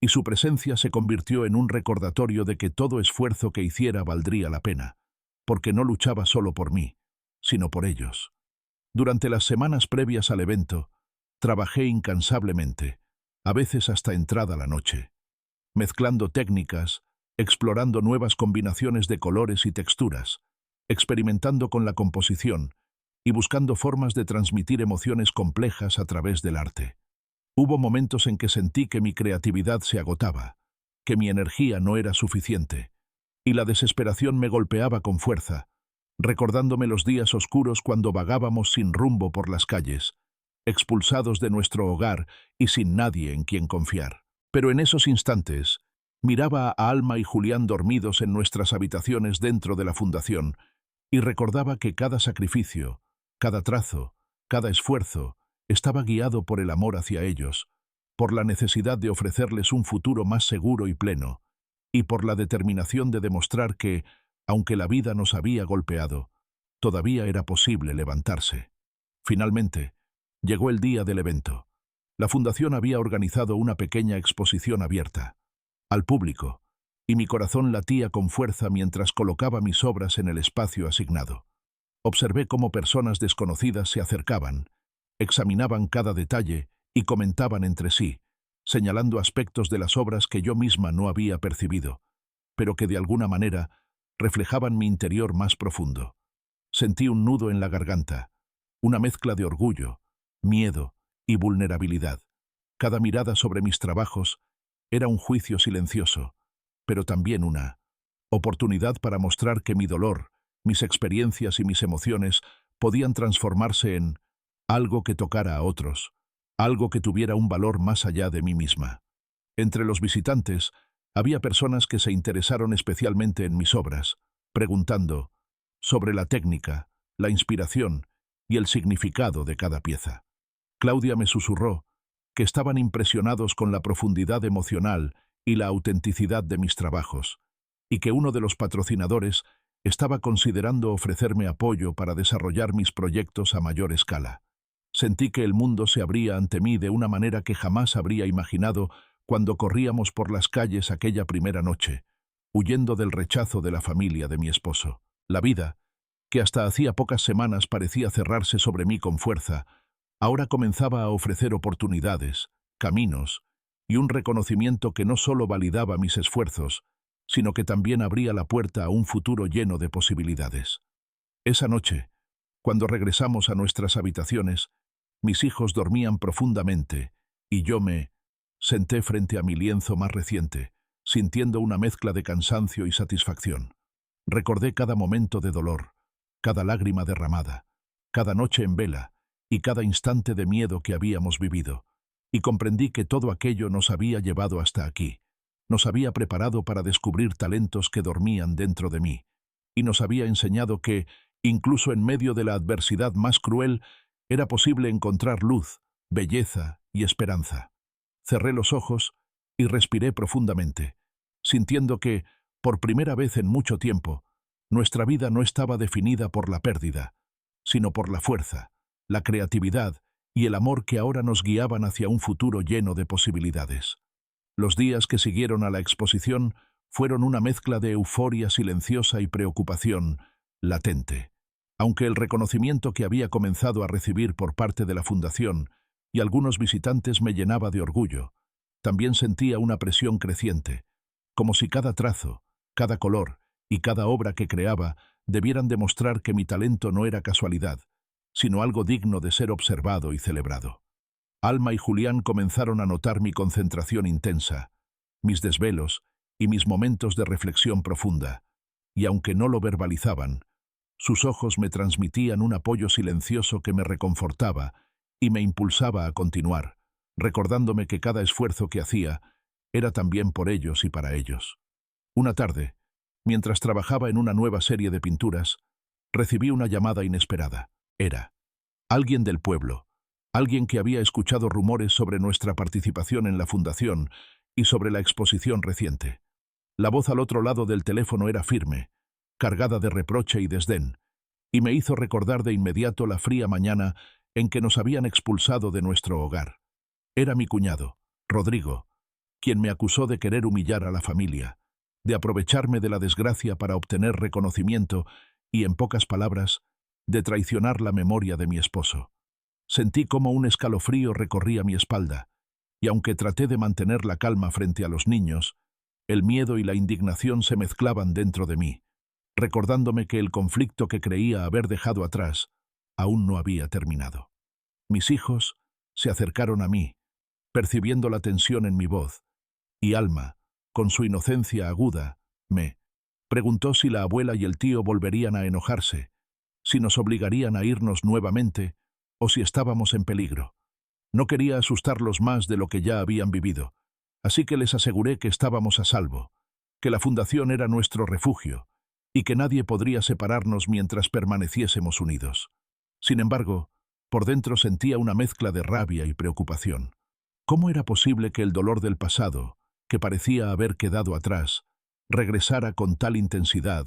y su presencia se convirtió en un recordatorio de que todo esfuerzo que hiciera valdría la pena, porque no luchaba solo por mí, sino por ellos. Durante las semanas previas al evento, trabajé incansablemente, a veces hasta entrada la noche, mezclando técnicas, explorando nuevas combinaciones de colores y texturas, experimentando con la composición y buscando formas de transmitir emociones complejas a través del arte. Hubo momentos en que sentí que mi creatividad se agotaba, que mi energía no era suficiente, y la desesperación me golpeaba con fuerza, recordándome los días oscuros cuando vagábamos sin rumbo por las calles, expulsados de nuestro hogar y sin nadie en quien confiar. Pero en esos instantes, miraba a Alma y Julián dormidos en nuestras habitaciones dentro de la fundación y recordaba que cada sacrificio, cada trazo, cada esfuerzo, estaba guiado por el amor hacia ellos, por la necesidad de ofrecerles un futuro más seguro y pleno, y por la determinación de demostrar que, aunque la vida nos había golpeado, todavía era posible levantarse. Finalmente, llegó el día del evento. La Fundación había organizado una pequeña exposición abierta al público, y mi corazón latía con fuerza mientras colocaba mis obras en el espacio asignado. Observé cómo personas desconocidas se acercaban, examinaban cada detalle y comentaban entre sí, señalando aspectos de las obras que yo misma no había percibido, pero que de alguna manera reflejaban mi interior más profundo. Sentí un nudo en la garganta, una mezcla de orgullo, miedo y vulnerabilidad. Cada mirada sobre mis trabajos era un juicio silencioso, pero también una oportunidad para mostrar que mi dolor, mis experiencias y mis emociones podían transformarse en algo que tocara a otros, algo que tuviera un valor más allá de mí misma. Entre los visitantes había personas que se interesaron especialmente en mis obras, preguntando sobre la técnica, la inspiración y el significado de cada pieza. Claudia me susurró que estaban impresionados con la profundidad emocional y la autenticidad de mis trabajos, y que uno de los patrocinadores estaba considerando ofrecerme apoyo para desarrollar mis proyectos a mayor escala. Sentí que el mundo se abría ante mí de una manera que jamás habría imaginado cuando corríamos por las calles aquella primera noche, huyendo del rechazo de la familia de mi esposo. La vida, que hasta hacía pocas semanas parecía cerrarse sobre mí con fuerza, ahora comenzaba a ofrecer oportunidades, caminos y un reconocimiento que no solo validaba mis esfuerzos, sino que también abría la puerta a un futuro lleno de posibilidades. Esa noche, Cuando regresamos a nuestras habitaciones, mis hijos dormían profundamente y yo me senté frente a mi lienzo más reciente, sintiendo una mezcla de cansancio y satisfacción. Recordé cada momento de dolor, cada lágrima derramada, cada noche en vela y cada instante de miedo que habíamos vivido, y comprendí que todo aquello nos había llevado hasta aquí. Nos había preparado para descubrir talentos que dormían dentro de mí, y nos había enseñado que, incluso en medio de la adversidad más cruel, era posible encontrar luz, belleza y esperanza. Cerré los ojos y respiré profundamente, sintiendo que, por primera vez en mucho tiempo, nuestra vida no estaba definida por la pérdida, sino por la fuerza, la creatividad y el amor que ahora nos guiaban hacia un futuro lleno de posibilidades. Los días que siguieron a la exposición fueron una mezcla de euforia silenciosa y preocupación latente. Aunque el reconocimiento que había comenzado a recibir por parte de la Fundación y algunos visitantes me llenaba de orgullo, también sentía una presión creciente, como si cada trazo, cada color y cada obra que creaba debieran demostrar que mi talento no era casualidad, sino algo digno de ser observado y celebrado. Alma y Julián comenzaron a notar mi concentración intensa, mis desvelos y mis momentos de reflexión profunda, y aunque no lo verbalizaban, sus ojos me transmitían un apoyo silencioso que me reconfortaba y me impulsaba a continuar, recordándome que cada esfuerzo que hacía era también por ellos y para ellos. Una tarde, mientras trabajaba en una nueva serie de pinturas, recibí una llamada inesperada. Era alguien del pueblo, alguien que había escuchado rumores sobre nuestra participación en la Fundación y sobre la exposición reciente. La voz al otro lado del teléfono era firme, cargada de reproche y desdén, y me hizo recordar de inmediato la fría mañana en que nos habían expulsado de nuestro hogar. Era mi cuñado, Rodrigo, quien me acusó de querer humillar a la familia, de aprovecharme de la desgracia para obtener reconocimiento y, en pocas palabras, de traicionar la memoria de mi esposo. Sentí como un escalofrío recorría mi espalda, y aunque traté de mantener la calma frente a los niños, el miedo y la indignación se mezclaban dentro de mí, recordándome que el conflicto que creía haber dejado atrás aún no había terminado. Mis hijos se acercaron a mí, percibiendo la tensión en mi voz, y Alma, con su inocencia aguda, me preguntó si la abuela y el tío volverían a enojarse, si nos obligarían a irnos nuevamente o si estábamos en peligro. No quería asustarlos más de lo que ya habían vivido, así que les aseguré que estábamos a salvo, que la Fundación era nuestro refugio y que nadie podría separarnos mientras permaneciésemos unidos. Sin embargo, por dentro sentía una mezcla de rabia y preocupación. ¿Cómo era posible que el dolor del pasado, que parecía haber quedado atrás, regresara con tal intensidad,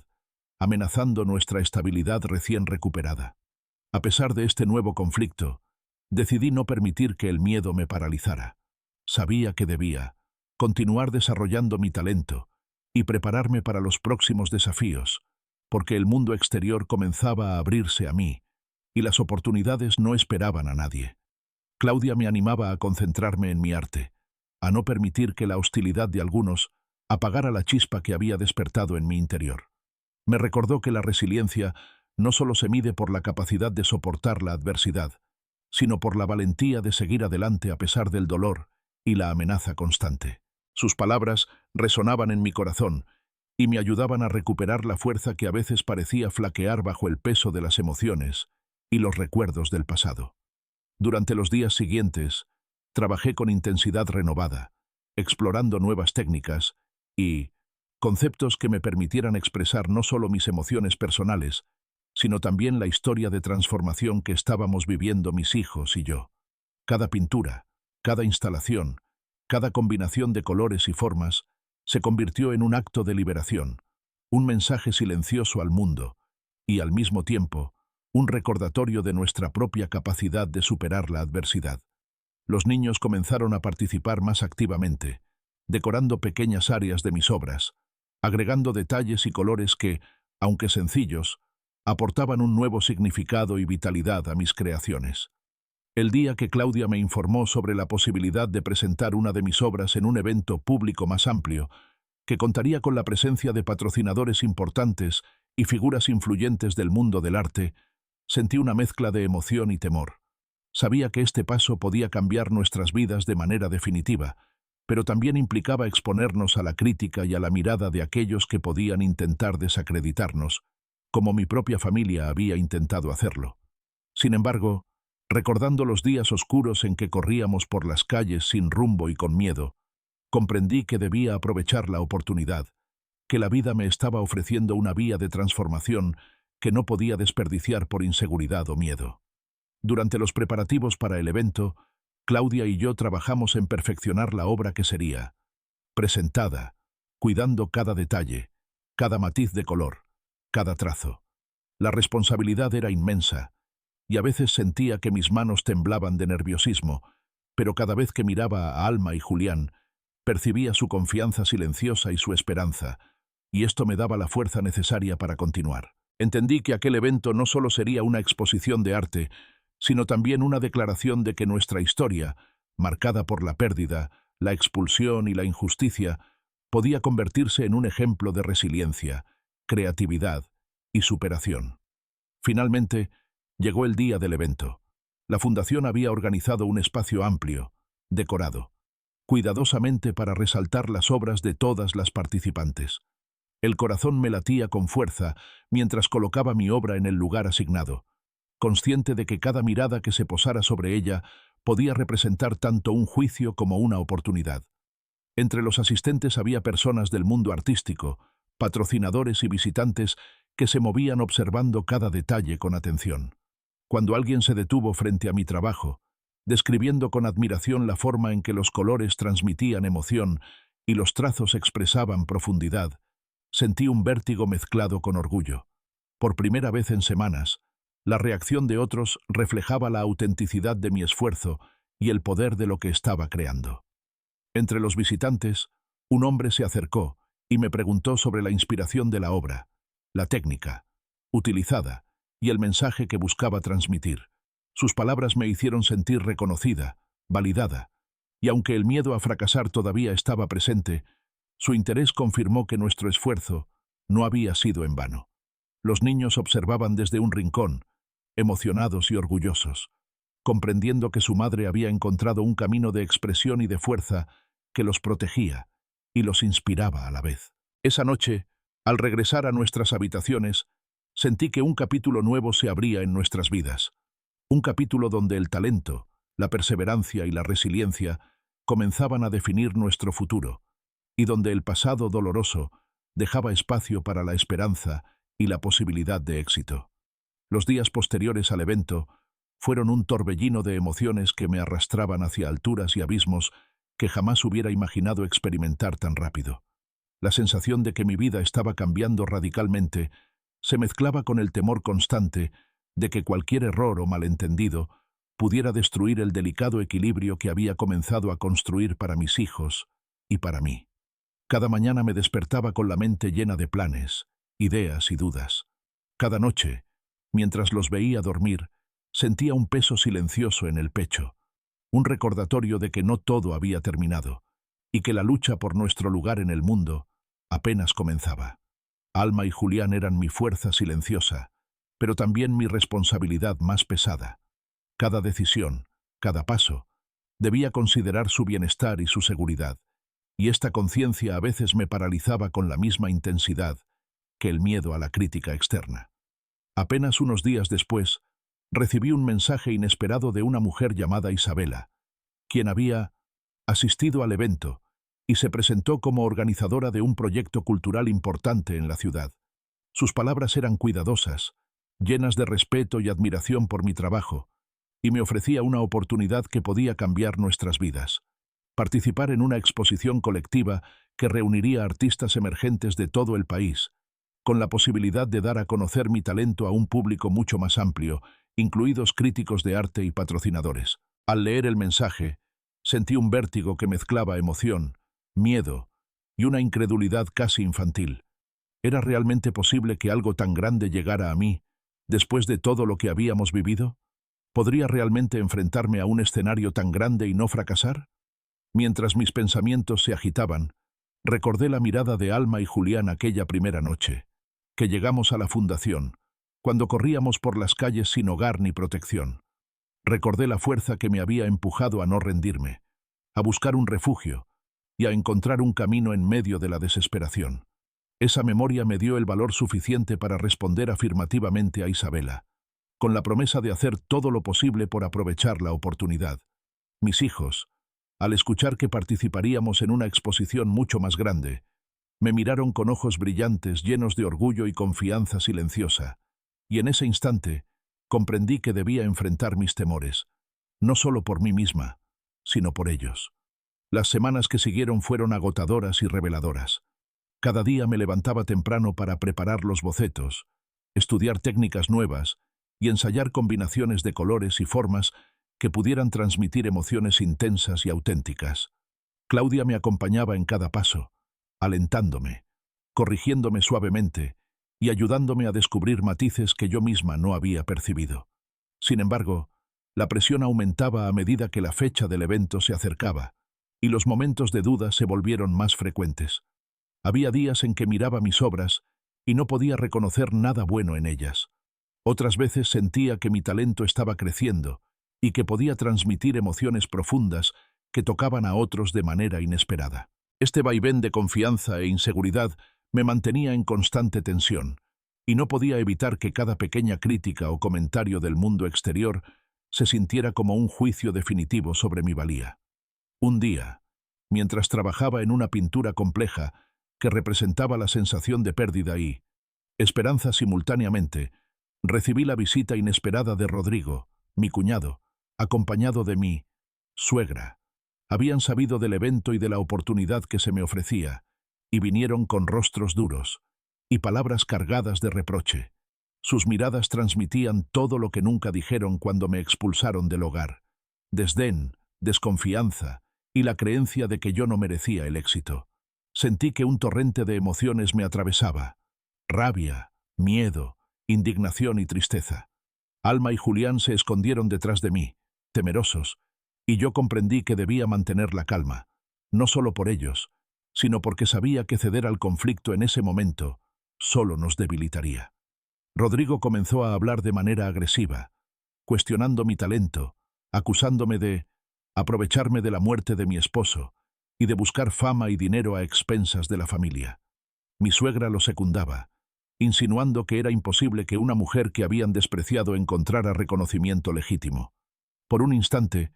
amenazando nuestra estabilidad recién recuperada? A pesar de este nuevo conflicto, decidí no permitir que el miedo me paralizara. Sabía que debía continuar desarrollando mi talento y prepararme para los próximos desafíos, porque el mundo exterior comenzaba a abrirse a mí, y las oportunidades no esperaban a nadie. Claudia me animaba a concentrarme en mi arte, a no permitir que la hostilidad de algunos apagara la chispa que había despertado en mi interior. Me recordó que la resiliencia no solo se mide por la capacidad de soportar la adversidad, sino por la valentía de seguir adelante a pesar del dolor y la amenaza constante. Sus palabras resonaban en mi corazón y me ayudaban a recuperar la fuerza que a veces parecía flaquear bajo el peso de las emociones y los recuerdos del pasado. Durante los días siguientes, trabajé con intensidad renovada, explorando nuevas técnicas y conceptos que me permitieran expresar no solo mis emociones personales, sino también la historia de transformación que estábamos viviendo mis hijos y yo. Cada pintura, cada instalación, cada combinación de colores y formas se convirtió en un acto de liberación, un mensaje silencioso al mundo y, al mismo tiempo, un recordatorio de nuestra propia capacidad de superar la adversidad. Los niños comenzaron a participar más activamente, decorando pequeñas áreas de mis obras, agregando detalles y colores que, aunque sencillos, aportaban un nuevo significado y vitalidad a mis creaciones. El día que Claudia me informó sobre la posibilidad de presentar una de mis obras en un evento público más amplio, que contaría con la presencia de patrocinadores importantes y figuras influyentes del mundo del arte, Sentí una mezcla de emoción y temor. Sabía que este paso podía cambiar nuestras vidas de manera definitiva, pero también implicaba exponernos a la crítica y a la mirada de aquellos que podían intentar desacreditarnos, como mi propia familia había intentado hacerlo. Sin embargo, recordando los días oscuros en que corríamos por las calles sin rumbo y con miedo, comprendí que debía aprovechar la oportunidad, que la vida me estaba ofreciendo una vía de transformación que no podía desperdiciar por inseguridad o miedo. Durante los preparativos para el evento, Claudia y yo trabajamos en perfeccionar la obra que sería presentada, cuidando cada detalle, cada matiz de color, cada trazo. La responsabilidad era inmensa, y a veces sentía que mis manos temblaban de nerviosismo, pero cada vez que miraba a Alma y Julián, percibía su confianza silenciosa y su esperanza, y esto me daba la fuerza necesaria para continuar. Entendí que aquel evento no solo sería una exposición de arte, sino también una declaración de que nuestra historia, marcada por la pérdida, la expulsión y la injusticia, podía convertirse en un ejemplo de resiliencia, creatividad y superación. Finalmente, llegó el día del evento. La Fundación había organizado un espacio amplio, decorado, cuidadosamente para resaltar las obras de todas las participantes. El corazón me latía con fuerza mientras colocaba mi obra en el lugar asignado, consciente de que cada mirada que se posara sobre ella podía representar tanto un juicio como una oportunidad. Entre los asistentes había personas del mundo artístico, patrocinadores y visitantes que se movían observando cada detalle con atención. Cuando alguien se detuvo frente a mi trabajo, describiendo con admiración la forma en que los colores transmitían emoción y los trazos expresaban profundidad, sentí un vértigo mezclado con orgullo. Por primera vez en semanas, la reacción de otros reflejaba la autenticidad de mi esfuerzo y el poder de lo que estaba creando. Entre los visitantes, un hombre se acercó y me preguntó sobre la inspiración de la obra, la técnica utilizada y el mensaje que buscaba transmitir. Sus palabras me hicieron sentir reconocida, validada, y aunque el miedo a fracasar todavía estaba presente, su interés confirmó que nuestro esfuerzo no había sido en vano. Los niños observaban desde un rincón, emocionados y orgullosos, comprendiendo que su madre había encontrado un camino de expresión y de fuerza que los protegía y los inspiraba a la vez. Esa noche, al regresar a nuestras habitaciones, sentí que un capítulo nuevo se abría en nuestras vidas. Un capítulo donde el talento, la perseverancia y la resiliencia comenzaban a definir nuestro futuro, y donde el pasado doloroso dejaba espacio para la esperanza y la posibilidad de éxito. Los días posteriores al evento fueron un torbellino de emociones que me arrastraban hacia alturas y abismos que jamás hubiera imaginado experimentar tan rápido. La sensación de que mi vida estaba cambiando radicalmente se mezclaba con el temor constante de que cualquier error o malentendido pudiera destruir el delicado equilibrio que había comenzado a construir para mis hijos y para mí. Cada mañana me despertaba con la mente llena de planes, ideas y dudas. Cada noche, mientras los veía dormir, sentía un peso silencioso en el pecho, un recordatorio de que no todo había terminado, y que la lucha por nuestro lugar en el mundo apenas comenzaba. Alma y Julián eran mi fuerza silenciosa, pero también mi responsabilidad más pesada. Cada decisión, cada paso, debía considerar su bienestar y su seguridad, y esta conciencia a veces me paralizaba con la misma intensidad que el miedo a la crítica externa. Apenas unos días después, recibí un mensaje inesperado de una mujer llamada Isabela, quien había asistido al evento y se presentó como organizadora de un proyecto cultural importante en la ciudad. Sus palabras eran cuidadosas, llenas de respeto y admiración por mi trabajo, y me ofrecía una oportunidad que podía cambiar nuestras vidas: participar en una exposición colectiva que reuniría artistas emergentes de todo el país, con la posibilidad de dar a conocer mi talento a un público mucho más amplio, incluidos críticos de arte y patrocinadores. Al leer el mensaje, sentí un vértigo que mezclaba emoción, miedo y una incredulidad casi infantil. ¿Era realmente posible que algo tan grande llegara a mí, después de todo lo que habíamos vivido? ¿Podría realmente enfrentarme a un escenario tan grande y no fracasar? Mientras mis pensamientos se agitaban, recordé la mirada de Alma y Julián aquella primera noche, que llegamos a la fundación, cuando corríamos por las calles sin hogar ni protección. Recordé la fuerza que me había empujado a no rendirme, a buscar un refugio y a encontrar un camino en medio de la desesperación. Esa memoria me dio el valor suficiente para responder afirmativamente a Isabela, con la promesa de hacer todo lo posible por aprovechar la oportunidad. Mis hijos, al escuchar que participaríamos en una exposición mucho más grande, me miraron con ojos brillantes llenos de orgullo y confianza silenciosa, y en ese instante comprendí que debía enfrentar mis temores, no solo por mí misma, sino por ellos. Las semanas que siguieron fueron agotadoras y reveladoras. Cada día me levantaba temprano para preparar los bocetos, estudiar técnicas nuevas y ensayar combinaciones de colores y formas que pudieran transmitir emociones intensas y auténticas. Claudia me acompañaba en cada paso, alentándome, corrigiéndome suavemente y ayudándome a descubrir matices que yo misma no había percibido. Sin embargo, la presión aumentaba a medida que la fecha del evento se acercaba, y los momentos de duda se volvieron más frecuentes. Había días en que miraba mis obras y no podía reconocer nada bueno en ellas. Otras veces sentía que mi talento estaba creciendo y que podía transmitir emociones profundas que tocaban a otros de manera inesperada. Este vaivén de confianza e inseguridad me mantenía en constante tensión, y no podía evitar que cada pequeña crítica o comentario del mundo exterior se sintiera como un juicio definitivo sobre mi valía. Un día, mientras trabajaba en una pintura compleja que representaba la sensación de pérdida y esperanza simultáneamente, recibí la visita inesperada de Rodrigo, mi cuñado, acompañado de mi suegra. Habían sabido del evento y de la oportunidad que se me ofrecía, y vinieron con rostros duros y palabras cargadas de reproche. Sus miradas transmitían todo lo que nunca dijeron cuando me expulsaron del hogar: desdén, desconfianza y la creencia de que yo no merecía el éxito. Sentí que un torrente de emociones me atravesaba: rabia, miedo, indignación y tristeza. Alma y Julián se escondieron detrás de mí, temerosos, y yo comprendí que debía mantener la calma, no solo por ellos, sino porque sabía que ceder al conflicto en ese momento solo nos debilitaría. Rodrigo comenzó a hablar de manera agresiva, cuestionando mi talento, acusándome de aprovecharme de la muerte de mi esposo y de buscar fama y dinero a expensas de la familia. Mi suegra lo secundaba, insinuando que era imposible que una mujer que habían despreciado encontrara reconocimiento legítimo. Por un instante,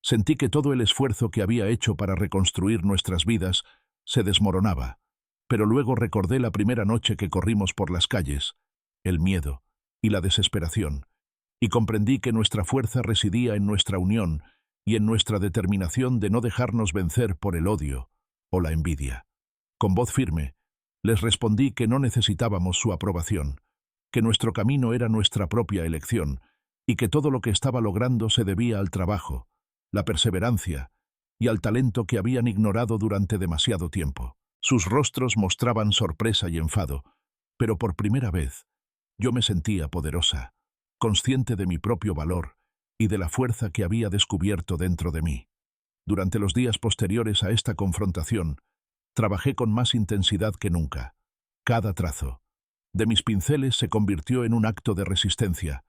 sentí que todo el esfuerzo que había hecho para reconstruir nuestras vidas se desmoronaba, pero luego recordé la primera noche que corrimos por las calles, el miedo y la desesperación, y comprendí que nuestra fuerza residía en nuestra unión y en nuestra determinación de no dejarnos vencer por el odio o la envidia. Con voz firme, les respondí que no necesitábamos su aprobación, que nuestro camino era nuestra propia elección y que todo lo que estaba logrando se debía al trabajo, la perseverancia y al talento que habían ignorado durante demasiado tiempo. Sus rostros mostraban sorpresa y enfado, pero por primera vez yo me sentía poderosa, consciente de mi propio valor y de la fuerza que había descubierto dentro de mí. Durante los días posteriores a esta confrontación, trabajé con más intensidad que nunca. Cada trazo de mis pinceles se convirtió en un acto de resistencia,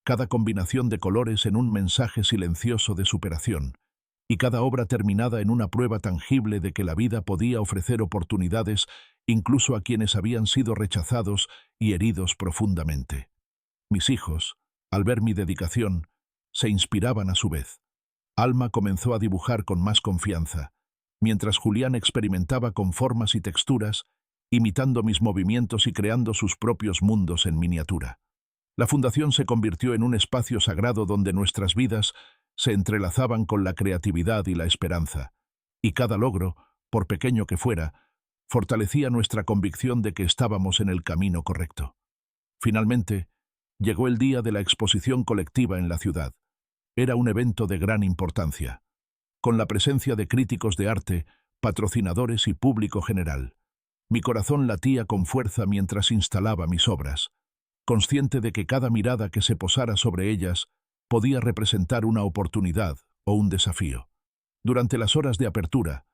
cada combinación de colores en un mensaje silencioso de superación, y cada obra terminada en una prueba tangible de que la vida podía ofrecer oportunidades incluso a quienes habían sido rechazados y heridos profundamente. Mis hijos, al ver mi dedicación, se inspiraban a su vez. Alma comenzó a dibujar con más confianza, mientras Julián experimentaba con formas y texturas, imitando mis movimientos y creando sus propios mundos en miniatura. La fundación se convirtió en un espacio sagrado donde nuestras vidas se entrelazaban con la creatividad y la esperanza, y cada logro, por pequeño que fuera, fortalecía nuestra convicción de que estábamos en el camino correcto. Finalmente, llegó el día de la exposición colectiva en la ciudad. Era un evento de gran importancia, con la presencia de críticos de arte, patrocinadores y público general. Mi corazón latía con fuerza mientras instalaba mis obras, consciente de que cada mirada que se posara sobre ellas podía representar una oportunidad o un desafío. Durante las horas de apertura,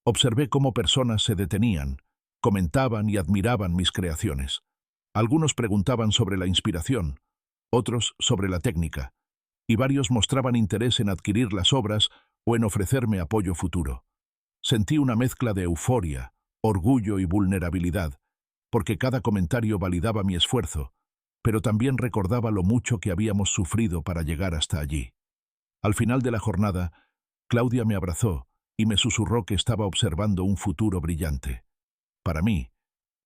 observé cómo personas se detenían, comentaban y admiraban mis creaciones. Algunos preguntaban sobre la inspiración, otros sobre la técnica, y varios mostraban interés en adquirir las obras o en ofrecerme apoyo futuro. Sentí una mezcla de euforia, orgullo y vulnerabilidad, porque cada comentario validaba mi esfuerzo, pero también recordaba lo mucho que habíamos sufrido para llegar hasta allí. Al final de la jornada, Claudia me abrazó y me susurró que estaba observando un futuro brillante. Para mí,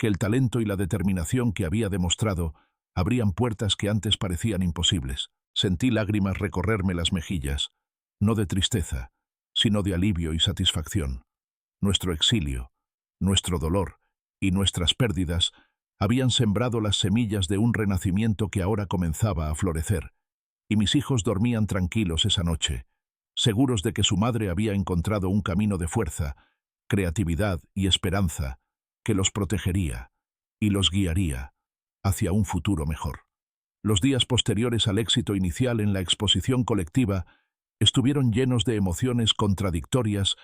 que el talento y la determinación que había demostrado abrían puertas que antes parecían imposibles. Sentí lágrimas recorrerme las mejillas, no de tristeza, sino de alivio y satisfacción. Nuestro exilio, nuestro dolor y nuestras pérdidas habían sembrado las semillas de un renacimiento que ahora comenzaba a florecer, y mis hijos dormían tranquilos esa noche, seguros de que su madre había encontrado un camino de fuerza, creatividad y esperanza que los protegería y los guiaría hacia un futuro mejor. Los días posteriores al éxito inicial en la exposición colectiva estuvieron llenos de emociones contradictorias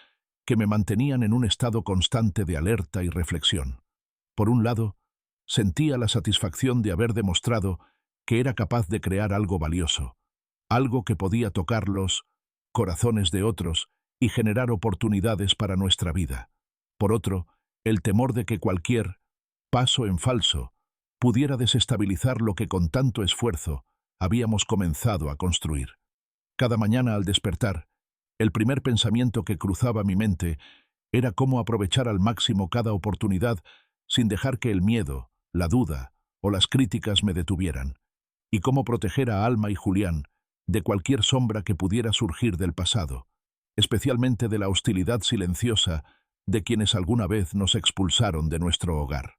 que me mantenían en un estado constante de alerta y reflexión. Por un lado, sentía la satisfacción de haber demostrado que era capaz de crear algo valioso, algo que podía tocar los corazones de otros y generar oportunidades para nuestra vida. Por otro, el temor de que cualquier paso en falso pudiera desestabilizar lo que con tanto esfuerzo habíamos comenzado a construir. Cada mañana al despertar, el primer pensamiento que cruzaba mi mente era cómo aprovechar al máximo cada oportunidad sin dejar que el miedo, la duda o las críticas me detuvieran, y cómo proteger a Alma y Julián de cualquier sombra que pudiera surgir del pasado, especialmente de la hostilidad silenciosa de quienes alguna vez nos expulsaron de nuestro hogar.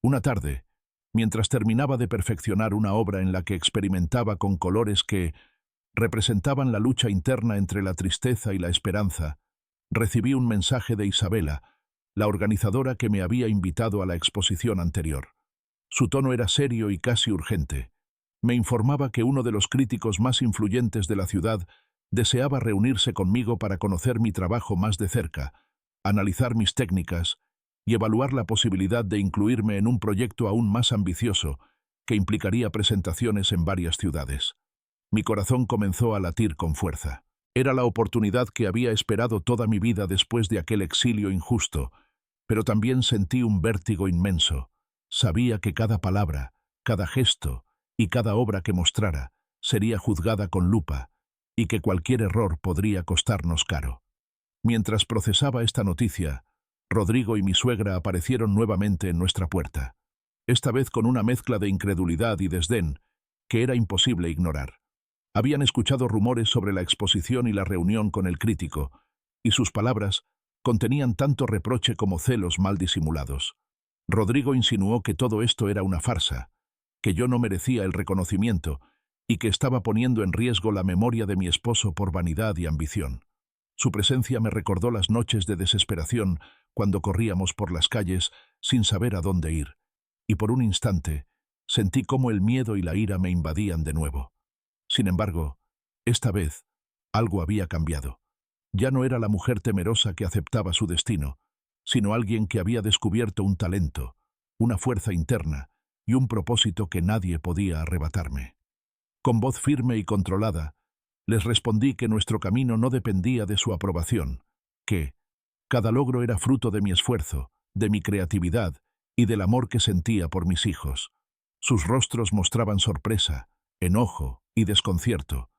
Una tarde, mientras terminaba de perfeccionar una obra en la que experimentaba con colores que representaban la lucha interna entre la tristeza y la esperanza, recibí un mensaje de Isabela, la organizadora que me había invitado a la exposición anterior. Su tono era serio y casi urgente. Me informaba que uno de los críticos más influyentes de la ciudad deseaba reunirse conmigo para conocer mi trabajo más de cerca, analizar mis técnicas y evaluar la posibilidad de incluirme en un proyecto aún más ambicioso que implicaría presentaciones en varias ciudades. Mi corazón comenzó a latir con fuerza. Era la oportunidad que había esperado toda mi vida después de aquel exilio injusto, pero también sentí un vértigo inmenso. Sabía que cada palabra, cada gesto y cada obra que mostrara sería juzgada con lupa y que cualquier error podría costarnos caro. Mientras procesaba esta noticia, Rodrigo y mi suegra aparecieron nuevamente en nuestra puerta, esta vez con una mezcla de incredulidad y desdén que era imposible ignorar. Habían escuchado rumores sobre la exposición y la reunión con el crítico, y sus palabras contenían tanto reproche como celos mal disimulados. Rodrigo insinuó que todo esto era una farsa, que yo no merecía el reconocimiento y que estaba poniendo en riesgo la memoria de mi esposo por vanidad y ambición. Su presencia me recordó las noches de desesperación cuando corríamos por las calles sin saber a dónde ir, y por un instante sentí cómo el miedo y la ira me invadían de nuevo. Sin embargo, esta vez, algo había cambiado. Ya no era la mujer temerosa que aceptaba su destino, sino alguien que había descubierto un talento, una fuerza interna y un propósito que nadie podía arrebatarme. Con voz firme y controlada, les respondí que nuestro camino no dependía de su aprobación, que cada logro era fruto de mi esfuerzo, de mi creatividad y del amor que sentía por mis hijos. Sus rostros mostraban sorpresa, enojo y desconcierto,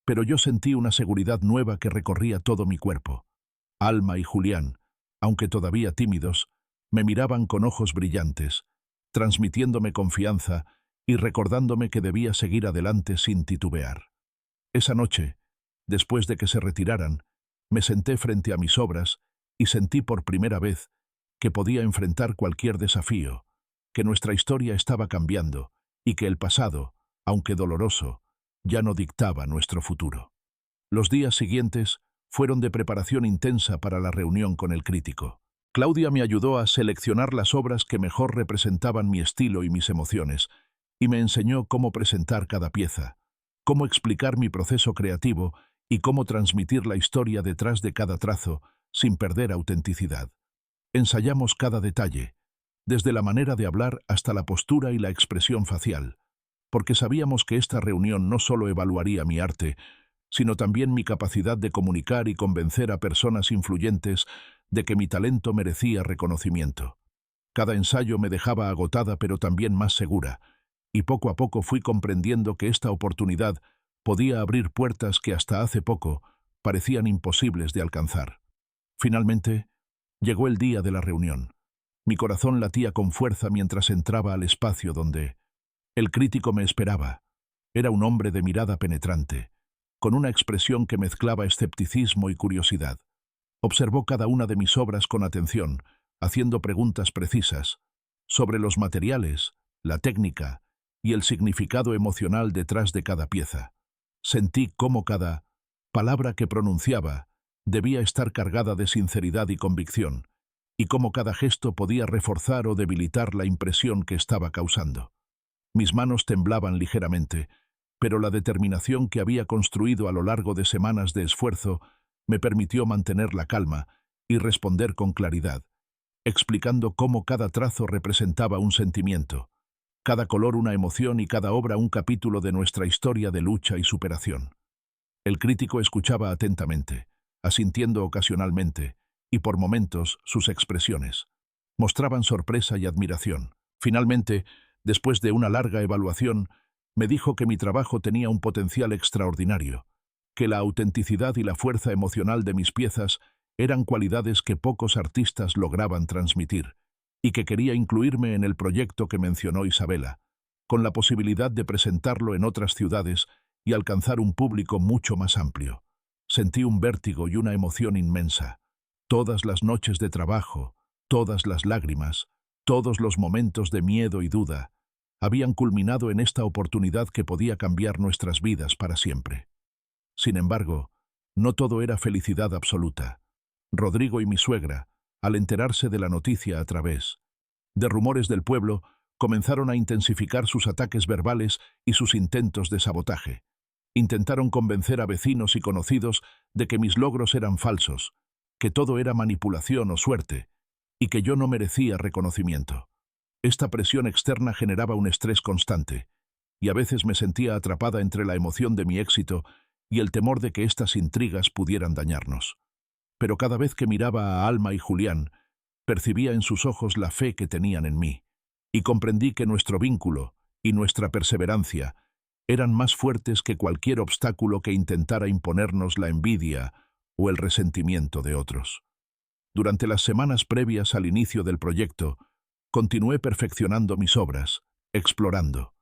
pero yo sentí una seguridad nueva que recorría todo mi cuerpo. Alma y Julián, aunque todavía tímidos, me miraban con ojos brillantes, transmitiéndome confianza y recordándome que debía seguir adelante sin titubear. Esa noche, después de que se retiraran, me senté frente a mis obras y sentí por primera vez que podía enfrentar cualquier desafío, que nuestra historia estaba cambiando y que el pasado, aunque doloroso, ya no dictaba nuestro futuro. Los días siguientes fueron de preparación intensa para la reunión con el crítico. Claudia me ayudó a seleccionar las obras que mejor representaban mi estilo y mis emociones, y me enseñó cómo presentar cada pieza, cómo explicar mi proceso creativo y cómo transmitir la historia detrás de cada trazo sin perder autenticidad. Ensayamos cada detalle, desde la manera de hablar hasta la postura y la expresión facial, porque sabíamos que esta reunión no solo evaluaría mi arte, sino también mi capacidad de comunicar y convencer a personas influyentes de que mi talento merecía reconocimiento. Cada ensayo me dejaba agotada pero también más segura, y poco a poco fui comprendiendo que esta oportunidad podía abrir puertas que hasta hace poco parecían imposibles de alcanzar. Finalmente, llegó el día de la reunión. Mi corazón latía con fuerza mientras entraba al espacio donde el crítico me esperaba. Era un hombre de mirada penetrante, con una expresión que mezclaba escepticismo y curiosidad. Observó cada una de mis obras con atención, haciendo preguntas precisas sobre los materiales, la técnica y el significado emocional detrás de cada pieza. Sentí cómo cada palabra que pronunciaba debía estar cargada de sinceridad y convicción, y cómo cada gesto podía reforzar o debilitar la impresión que estaba causando. Mis manos temblaban ligeramente, pero la determinación que había construido a lo largo de semanas de esfuerzo me permitió mantener la calma y responder con claridad, explicando cómo cada trazo representaba un sentimiento, cada color una emoción y cada obra un capítulo de nuestra historia de lucha y superación. El crítico escuchaba atentamente, asintiendo ocasionalmente, y por momentos sus expresiones mostraban sorpresa y admiración. Finalmente, después de una larga evaluación, me dijo que mi trabajo tenía un potencial extraordinario, que la autenticidad y la fuerza emocional de mis piezas eran cualidades que pocos artistas lograban transmitir, y que quería incluirme en el proyecto que mencionó Isabela, con la posibilidad de presentarlo en otras ciudades y alcanzar un público mucho más amplio. Sentí un vértigo y una emoción inmensa. Todas las noches de trabajo, todas las lágrimas, todos los momentos de miedo y duda, habían culminado en esta oportunidad que podía cambiar nuestras vidas para siempre. Sin embargo, no todo era felicidad absoluta. Rodrigo y mi suegra, al enterarse de la noticia a través de rumores del pueblo, comenzaron a intensificar sus ataques verbales y sus intentos de sabotaje. Intentaron convencer a vecinos y conocidos de que mis logros eran falsos, que todo era manipulación o suerte, y que yo no merecía reconocimiento. Esta presión externa generaba un estrés constante, y a veces me sentía atrapada entre la emoción de mi éxito y el temor de que estas intrigas pudieran dañarnos. Pero cada vez que miraba a Alma y Julián, percibía en sus ojos la fe que tenían en mí, y comprendí que nuestro vínculo y nuestra perseverancia eran más fuertes que cualquier obstáculo que intentara imponernos la envidia o el resentimiento de otros. Durante las semanas previas al inicio del proyecto, continué perfeccionando mis obras, explorando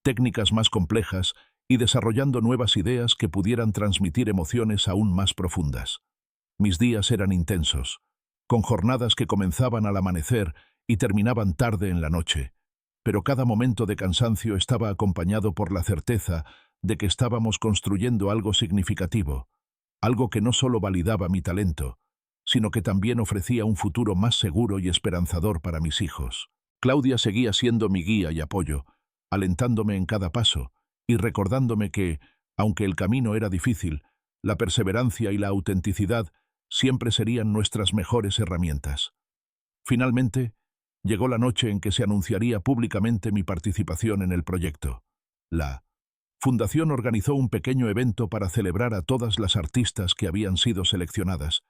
técnicas más complejas y desarrollando nuevas ideas que pudieran transmitir emociones aún más profundas. Mis días eran intensos, con jornadas que comenzaban al amanecer y terminaban tarde en la noche, pero cada momento de cansancio estaba acompañado por la certeza de que estábamos construyendo algo significativo, algo que no solo validaba mi talento, sino que también ofrecía un futuro más seguro y esperanzador para mis hijos. Claudia seguía siendo mi guía y apoyo, alentándome en cada paso y recordándome que, aunque el camino era difícil, la perseverancia y la autenticidad siempre serían nuestras mejores herramientas. Finalmente, llegó la noche en que se anunciaría públicamente mi participación en el proyecto. La Fundación organizó un pequeño evento para celebrar a todas las artistas que habían sido seleccionadas,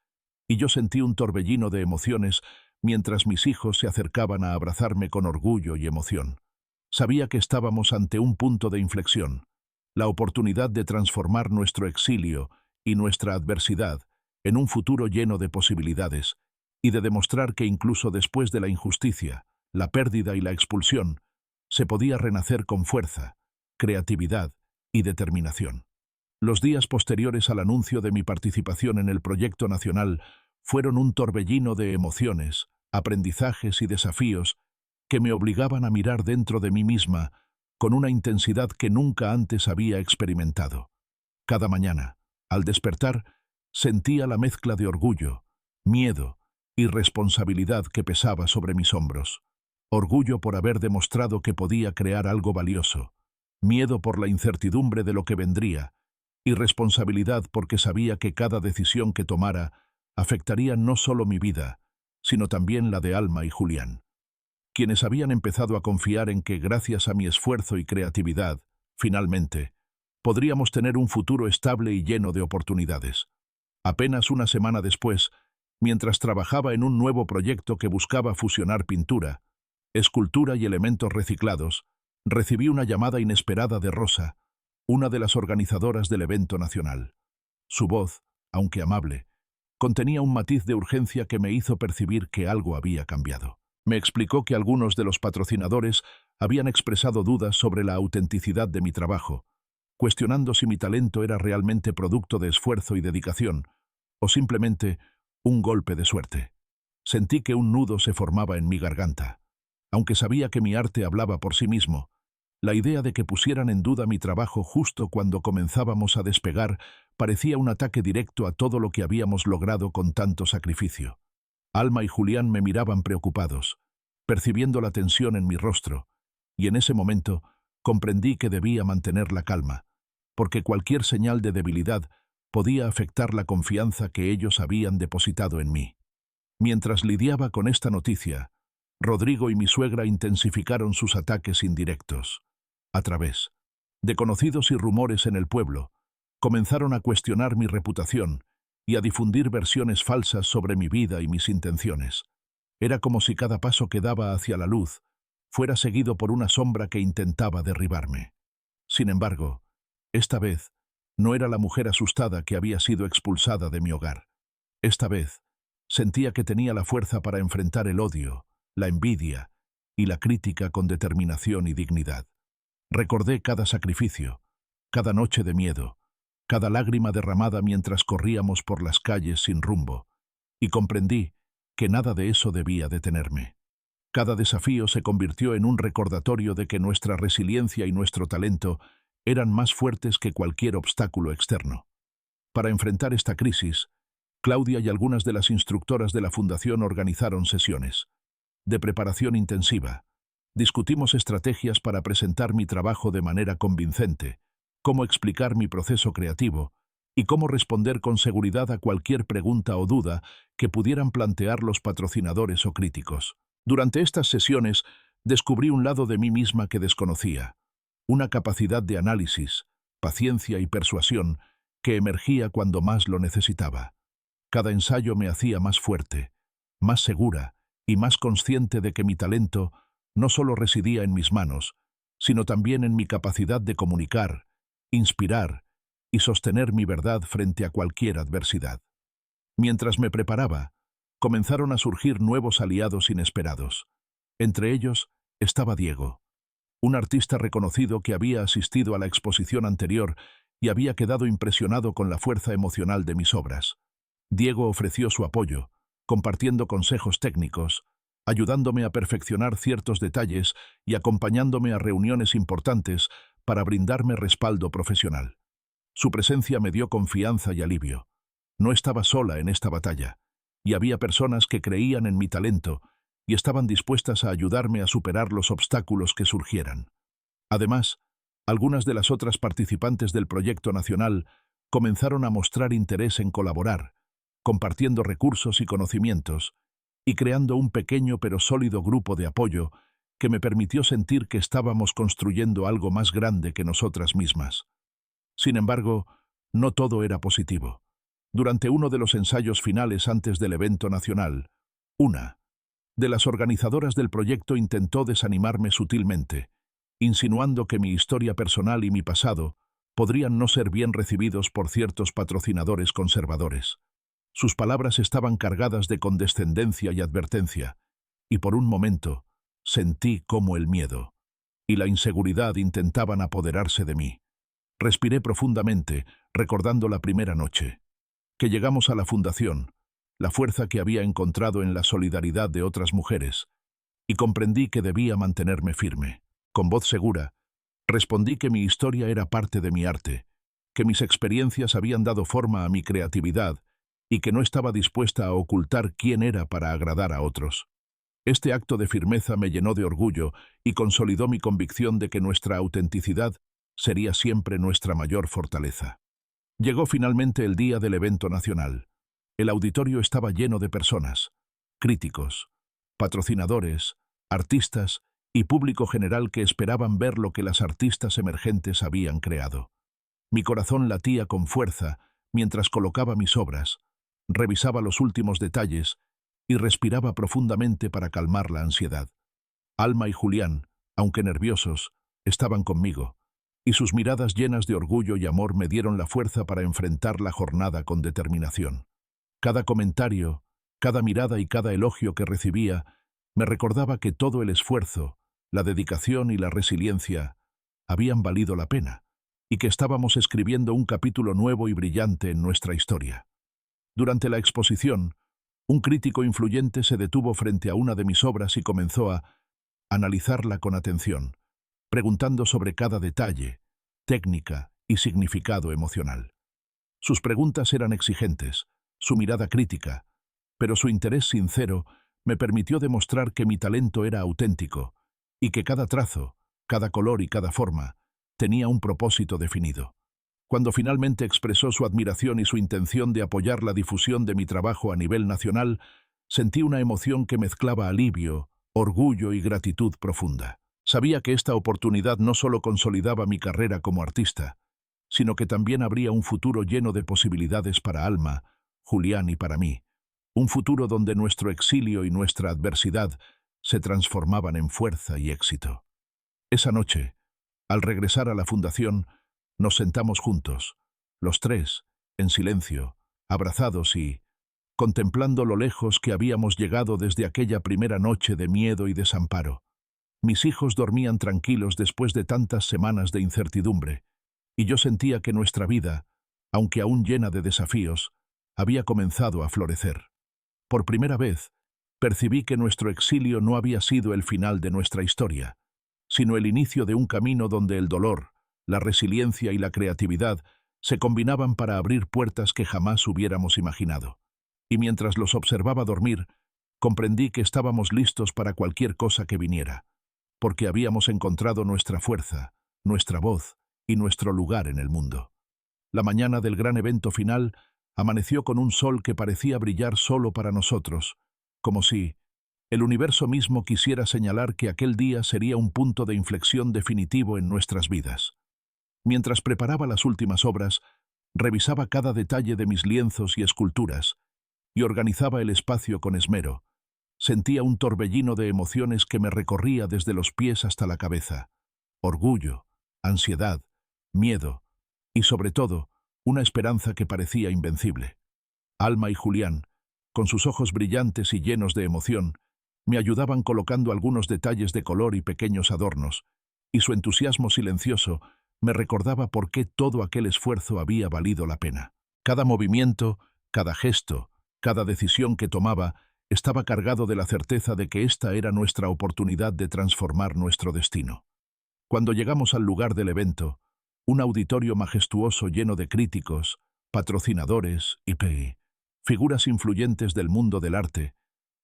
y yo sentí un torbellino de emociones mientras mis hijos se acercaban a abrazarme con orgullo y emoción. Sabía que estábamos ante un punto de inflexión, la oportunidad de transformar nuestro exilio y nuestra adversidad en un futuro lleno de posibilidades, y de demostrar que incluso después de la injusticia, la pérdida y la expulsión, se podía renacer con fuerza, creatividad y determinación. Los días posteriores al anuncio de mi participación en el proyecto nacional fueron un torbellino de emociones, aprendizajes y desafíos que me obligaban a mirar dentro de mí misma con una intensidad que nunca antes había experimentado. Cada mañana, al despertar, sentía la mezcla de orgullo, miedo y responsabilidad que pesaba sobre mis hombros. Orgullo por haber demostrado que podía crear algo valioso, miedo por la incertidumbre de lo que vendría, y responsabilidad porque sabía que cada decisión que tomara afectaría no solo mi vida, sino también la de Alma y Julián. quienes habían empezado a confiar en que, gracias a mi esfuerzo y creatividad, finalmente, podríamos tener un futuro estable y lleno de oportunidades. Apenas una semana después, mientras trabajaba en un nuevo proyecto que buscaba fusionar pintura, escultura y elementos reciclados, recibí una llamada inesperada de Rosa, una de las organizadoras del evento nacional. Su voz, aunque amable, contenía un matiz de urgencia que me hizo percibir que algo había cambiado. Me explicó que algunos de los patrocinadores habían expresado dudas sobre la autenticidad de mi trabajo, cuestionando si mi talento era realmente producto de esfuerzo y dedicación, o simplemente un golpe de suerte. Sentí que un nudo se formaba en mi garganta. Aunque sabía que mi arte hablaba por sí mismo, la idea de que pusieran en duda mi trabajo justo cuando comenzábamos a despegar parecía un ataque directo a todo lo que habíamos logrado con tanto sacrificio. Alma y Julián me miraban preocupados, percibiendo la tensión en mi rostro, y en ese momento comprendí que debía mantener la calma, porque cualquier señal de debilidad podía afectar la confianza que ellos habían depositado en mí. Mientras lidiaba con esta noticia, Rodrigo y mi suegra intensificaron sus ataques indirectos. A través de conocidos y rumores en el pueblo, comenzaron a cuestionar mi reputación y a difundir versiones falsas sobre mi vida y mis intenciones. Era como si cada paso que daba hacia la luz fuera seguido por una sombra que intentaba derribarme. Sin embargo, esta vez, no era la mujer asustada que había sido expulsada de mi hogar. Esta vez, sentía que tenía la fuerza para enfrentar el odio, la envidia y la crítica con determinación y dignidad. Recordé cada sacrificio, cada noche de miedo, cada lágrima derramada mientras corríamos por las calles sin rumbo, y comprendí que nada de eso debía detenerme. Cada desafío se convirtió en un recordatorio de que nuestra resiliencia y nuestro talento eran más fuertes que cualquier obstáculo externo. Para enfrentar esta crisis, Claudia y algunas de las instructoras de la fundación organizaron sesiones de preparación intensiva. Discutimos estrategias para presentar mi trabajo de manera convincente, cómo explicar mi proceso creativo y cómo responder con seguridad a cualquier pregunta o duda que pudieran plantear los patrocinadores o críticos. Durante estas sesiones, descubrí un lado de mí misma que desconocía, una capacidad de análisis, paciencia y persuasión que emergía cuando más lo necesitaba. Cada ensayo me hacía más fuerte, más segura y más consciente de que mi talento no solo residía en mis manos, sino también en mi capacidad de comunicar, inspirar y sostener mi verdad frente a cualquier adversidad. Mientras me preparaba, comenzaron a surgir nuevos aliados inesperados. Entre ellos estaba Diego, un artista reconocido que había asistido a la exposición anterior y había quedado impresionado con la fuerza emocional de mis obras. Diego ofreció su apoyo, compartiendo consejos técnicos, ayudándome a perfeccionar ciertos detalles y acompañándome a reuniones importantes para brindarme respaldo profesional. Su presencia me dio confianza y alivio. No estaba sola en esta batalla, y había personas que creían en mi talento y estaban dispuestas a ayudarme a superar los obstáculos que surgieran. Además, algunas de las otras participantes del proyecto nacional comenzaron a mostrar interés en colaborar, compartiendo recursos y conocimientos, y creando un pequeño pero sólido grupo de apoyo que me permitió sentir que estábamos construyendo algo más grande que nosotras mismas. Sin embargo, no todo era positivo. Durante uno de los ensayos finales antes del evento nacional, una de las organizadoras del proyecto intentó desanimarme sutilmente, insinuando que mi historia personal y mi pasado podrían no ser bien recibidos por ciertos patrocinadores conservadores. Sus palabras estaban cargadas de condescendencia y advertencia, y por un momento sentí cómo el miedo y la inseguridad intentaban apoderarse de mí. Respiré profundamente, recordando la primera noche, que llegamos a la fundación, la fuerza que había encontrado en la solidaridad de otras mujeres, y comprendí que debía mantenerme firme. Con voz segura, respondí que mi historia era parte de mi arte, que mis experiencias habían dado forma a mi creatividad y que no estaba dispuesta a ocultar quién era para agradar a otros. Este acto de firmeza me llenó de orgullo y consolidó mi convicción de que nuestra autenticidad sería siempre nuestra mayor fortaleza. Llegó finalmente el día del evento nacional. El auditorio estaba lleno de personas, críticos, patrocinadores, artistas y público general que esperaban ver lo que las artistas emergentes habían creado. Mi corazón latía con fuerza mientras colocaba mis obras, revisaba los últimos detalles y respiraba profundamente para calmar la ansiedad. Alma y Julián, aunque nerviosos, estaban conmigo, y sus miradas llenas de orgullo y amor me dieron la fuerza para enfrentar la jornada con determinación. Cada comentario, cada mirada y cada elogio que recibía me recordaba que todo el esfuerzo, la dedicación y la resiliencia habían valido la pena, y que estábamos escribiendo un capítulo nuevo y brillante en nuestra historia. Durante la exposición, un crítico influyente se detuvo frente a una de mis obras y comenzó a analizarla con atención, preguntando sobre cada detalle, técnica y significado emocional. Sus preguntas eran exigentes, su mirada crítica, pero su interés sincero me permitió demostrar que mi talento era auténtico y que cada trazo, cada color y cada forma tenía un propósito definido. Cuando finalmente expresó su admiración y su intención de apoyar la difusión de mi trabajo a nivel nacional, sentí una emoción que mezclaba alivio, orgullo y gratitud profunda. Sabía que esta oportunidad no solo consolidaba mi carrera como artista, sino que también habría un futuro lleno de posibilidades para Alma, Julián y para mí, un futuro donde nuestro exilio y nuestra adversidad se transformaban en fuerza y éxito. Esa noche, al regresar a la fundación, nos sentamos juntos, los tres, en silencio, abrazados y contemplando lo lejos que habíamos llegado desde aquella primera noche de miedo y desamparo. Mis hijos dormían tranquilos después de tantas semanas de incertidumbre, y yo sentía que nuestra vida, aunque aún llena de desafíos, había comenzado a florecer. Por primera vez, percibí que nuestro exilio no había sido el final de nuestra historia, sino el inicio de un camino donde el dolor, la resiliencia y la creatividad se combinaban para abrir puertas que jamás hubiéramos imaginado. Y mientras los observaba dormir, comprendí que estábamos listos para cualquier cosa que viniera, porque habíamos encontrado nuestra fuerza, nuestra voz y nuestro lugar en el mundo. La mañana del gran evento final amaneció con un sol que parecía brillar solo para nosotros, como si el universo mismo quisiera señalar que aquel día sería un punto de inflexión definitivo en nuestras vidas. Mientras preparaba las últimas obras, revisaba cada detalle de mis lienzos y esculturas, y organizaba el espacio con esmero. Sentía un torbellino de emociones que me recorría desde los pies hasta la cabeza. Orgullo, ansiedad, miedo y, sobre todo, una esperanza que parecía invencible. Alma y Julián, con sus ojos brillantes y llenos de emoción, me ayudaban colocando algunos detalles de color y pequeños adornos, y su entusiasmo silencioso me recordaba por qué todo aquel esfuerzo había valido la pena. Cada movimiento, cada gesto, cada decisión que tomaba estaba cargado de la certeza de que esta era nuestra oportunidad de transformar nuestro destino. Cuando llegamos al lugar del evento, un auditorio majestuoso lleno de críticos, patrocinadores y figuras influyentes del mundo del arte,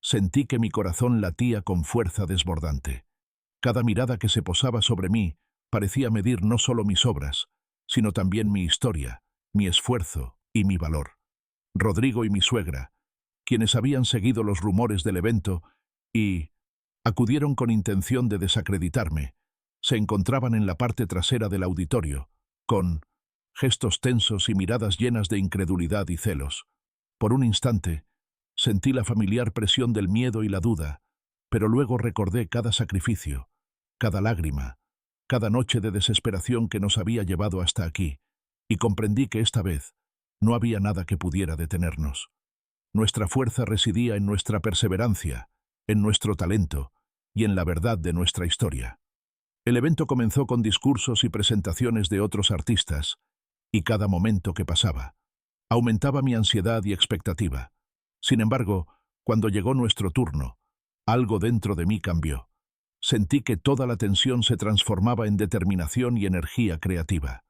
sentí que mi corazón latía con fuerza desbordante. Cada mirada que se posaba sobre mí parecía medir no solo mis obras, sino también mi historia, mi esfuerzo y mi valor. Rodrigo y mi suegra, quienes habían seguido los rumores del evento y acudieron con intención de desacreditarme, se encontraban en la parte trasera del auditorio, con gestos tensos y miradas llenas de incredulidad y celos. Por un instante, sentí la familiar presión del miedo y la duda, pero luego recordé cada sacrificio, cada lágrima, cada noche de desesperación que nos había llevado hasta aquí, y comprendí que esta vez no había nada que pudiera detenernos. Nuestra fuerza residía en nuestra perseverancia, en nuestro talento y en la verdad de nuestra historia. El evento comenzó con discursos y presentaciones de otros artistas, y cada momento que pasaba aumentaba mi ansiedad y expectativa. Sin embargo, cuando llegó nuestro turno, algo dentro de mí cambió. Sentí que toda la tensión se transformaba en determinación y energía creativa.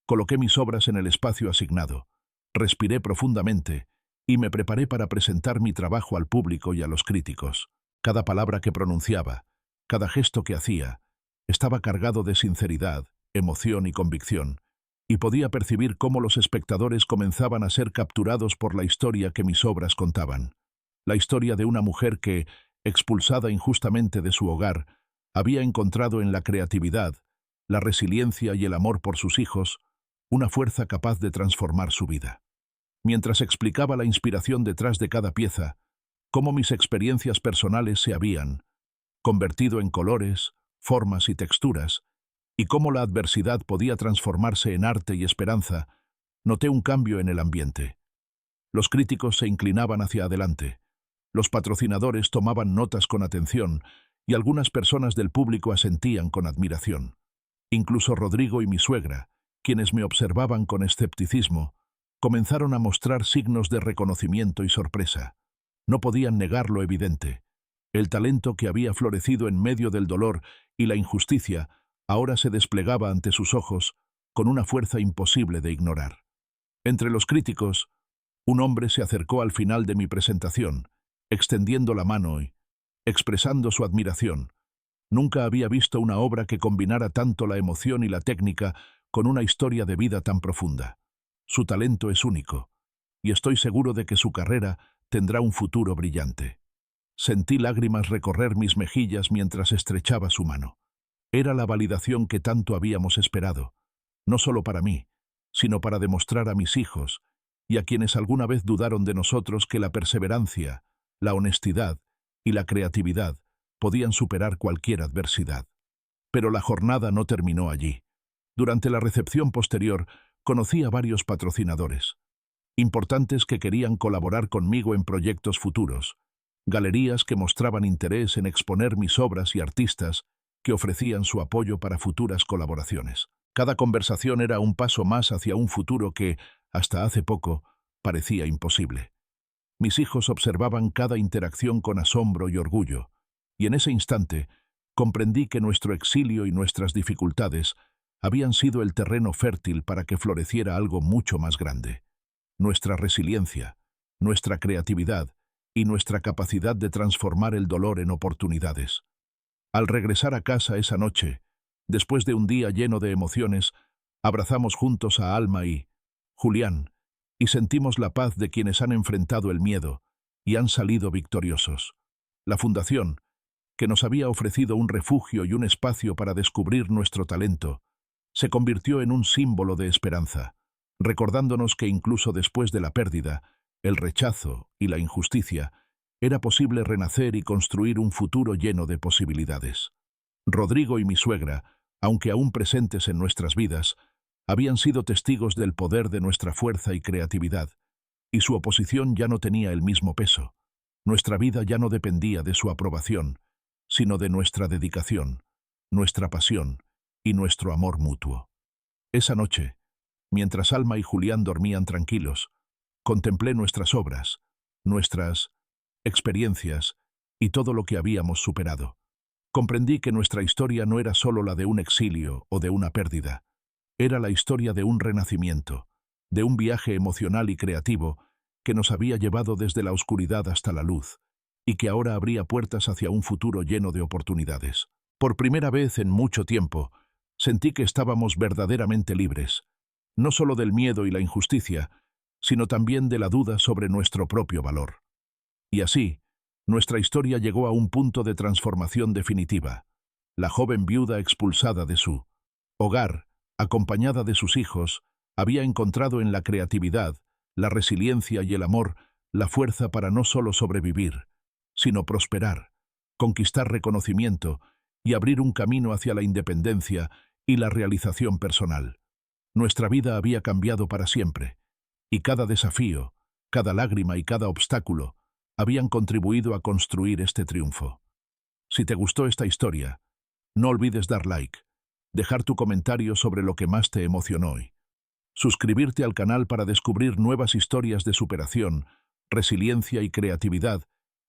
Coloqué mis obras en el espacio asignado, respiré profundamente y me preparé para presentar mi trabajo al público y a los críticos. Cada palabra que pronunciaba, cada gesto que hacía, estaba cargado de sinceridad, emoción y convicción, y podía percibir cómo los espectadores comenzaban a ser capturados por la historia que mis obras contaban. La historia de una mujer que, expulsada injustamente de su hogar, había encontrado en la creatividad, la resiliencia y el amor por sus hijos una fuerza capaz de transformar su vida. Mientras explicaba la inspiración detrás de cada pieza, cómo mis experiencias personales se habían convertido en colores, formas y texturas, y cómo la adversidad podía transformarse en arte y esperanza, noté un cambio en el ambiente. Los críticos se inclinaban hacia adelante, los patrocinadores tomaban notas con atención y algunas personas del público asentían con admiración. Incluso Rodrigo y mi suegra, quienes me observaban con escepticismo, comenzaron a mostrar signos de reconocimiento y sorpresa. No podían negar lo evidente. El talento que había florecido en medio del dolor y la injusticia ahora se desplegaba ante sus ojos con una fuerza imposible de ignorar. Entre los críticos, un hombre se acercó al final de mi presentación, extendiendo la mano y expresando su admiración. Nunca había visto una obra que combinara tanto la emoción y la técnica con una historia de vida tan profunda. Su talento es único, y estoy seguro de que su carrera tendrá un futuro brillante. Sentí lágrimas recorrer mis mejillas mientras estrechaba su mano. Era la validación que tanto habíamos esperado, no solo para mí, sino para demostrar a mis hijos y a quienes alguna vez dudaron de nosotros que la perseverancia, la honestidad y la creatividad podían superar cualquier adversidad. Pero la jornada no terminó allí. Durante la recepción posterior, conocí a varios patrocinadores, importantes que querían colaborar conmigo en proyectos futuros, galerías que mostraban interés en exponer mis obras y artistas que ofrecían su apoyo para futuras colaboraciones. Cada conversación era un paso más hacia un futuro que, hasta hace poco, parecía imposible. Mis hijos observaban cada interacción con asombro y orgullo, y en ese instante comprendí que nuestro exilio y nuestras dificultades habían sido el terreno fértil para que floreciera algo mucho más grande. Nuestra resiliencia, nuestra creatividad y nuestra capacidad de transformar el dolor en oportunidades. Al regresar a casa esa noche, después de un día lleno de emociones, abrazamos juntos a Alma y Julián y sentimos la paz de quienes han enfrentado el miedo y han salido victoriosos. La Fundación, que nos había ofrecido un refugio y un espacio para descubrir nuestro talento, se convirtió en un símbolo de esperanza, recordándonos que incluso después de la pérdida, el rechazo y la injusticia, era posible renacer y construir un futuro lleno de posibilidades. Rodrigo y mi suegra, aunque aún presentes en nuestras vidas, habían sido testigos del poder de nuestra fuerza y creatividad, y su oposición ya no tenía el mismo peso. Nuestra vida ya no dependía de su aprobación, sino de nuestra dedicación, nuestra pasión y nuestro amor mutuo. Esa noche, mientras Alma y Julián dormían tranquilos, contemplé nuestras obras, nuestras experiencias y todo lo que habíamos superado. Comprendí que nuestra historia no era solo la de un exilio o de una pérdida, era la historia de un renacimiento, de un viaje emocional y creativo que nos había llevado desde la oscuridad hasta la luz, y que ahora abría puertas hacia un futuro lleno de oportunidades. Por primera vez en mucho tiempo, sentí que estábamos verdaderamente libres, no solo del miedo y la injusticia, sino también de la duda sobre nuestro propio valor. Y así, nuestra historia llegó a un punto de transformación definitiva. La joven viuda expulsada de su hogar, acompañada de sus hijos, había encontrado en la creatividad, la resiliencia y el amor la fuerza para no solo sobrevivir, sino prosperar, conquistar reconocimiento y abrir un camino hacia la independencia y la realización personal. Nuestra vida había cambiado para siempre, y cada desafío, cada lágrima y cada obstáculo habían contribuido a construir este triunfo. Si te gustó esta historia, no olvides dar like, dejar tu comentario sobre lo que más te emocionó y suscribirte al canal para descubrir nuevas historias de superación, resiliencia y creatividad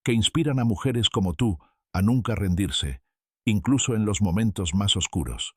que inspiran a mujeres como tú a nunca rendirse, incluso en los momentos más oscuros.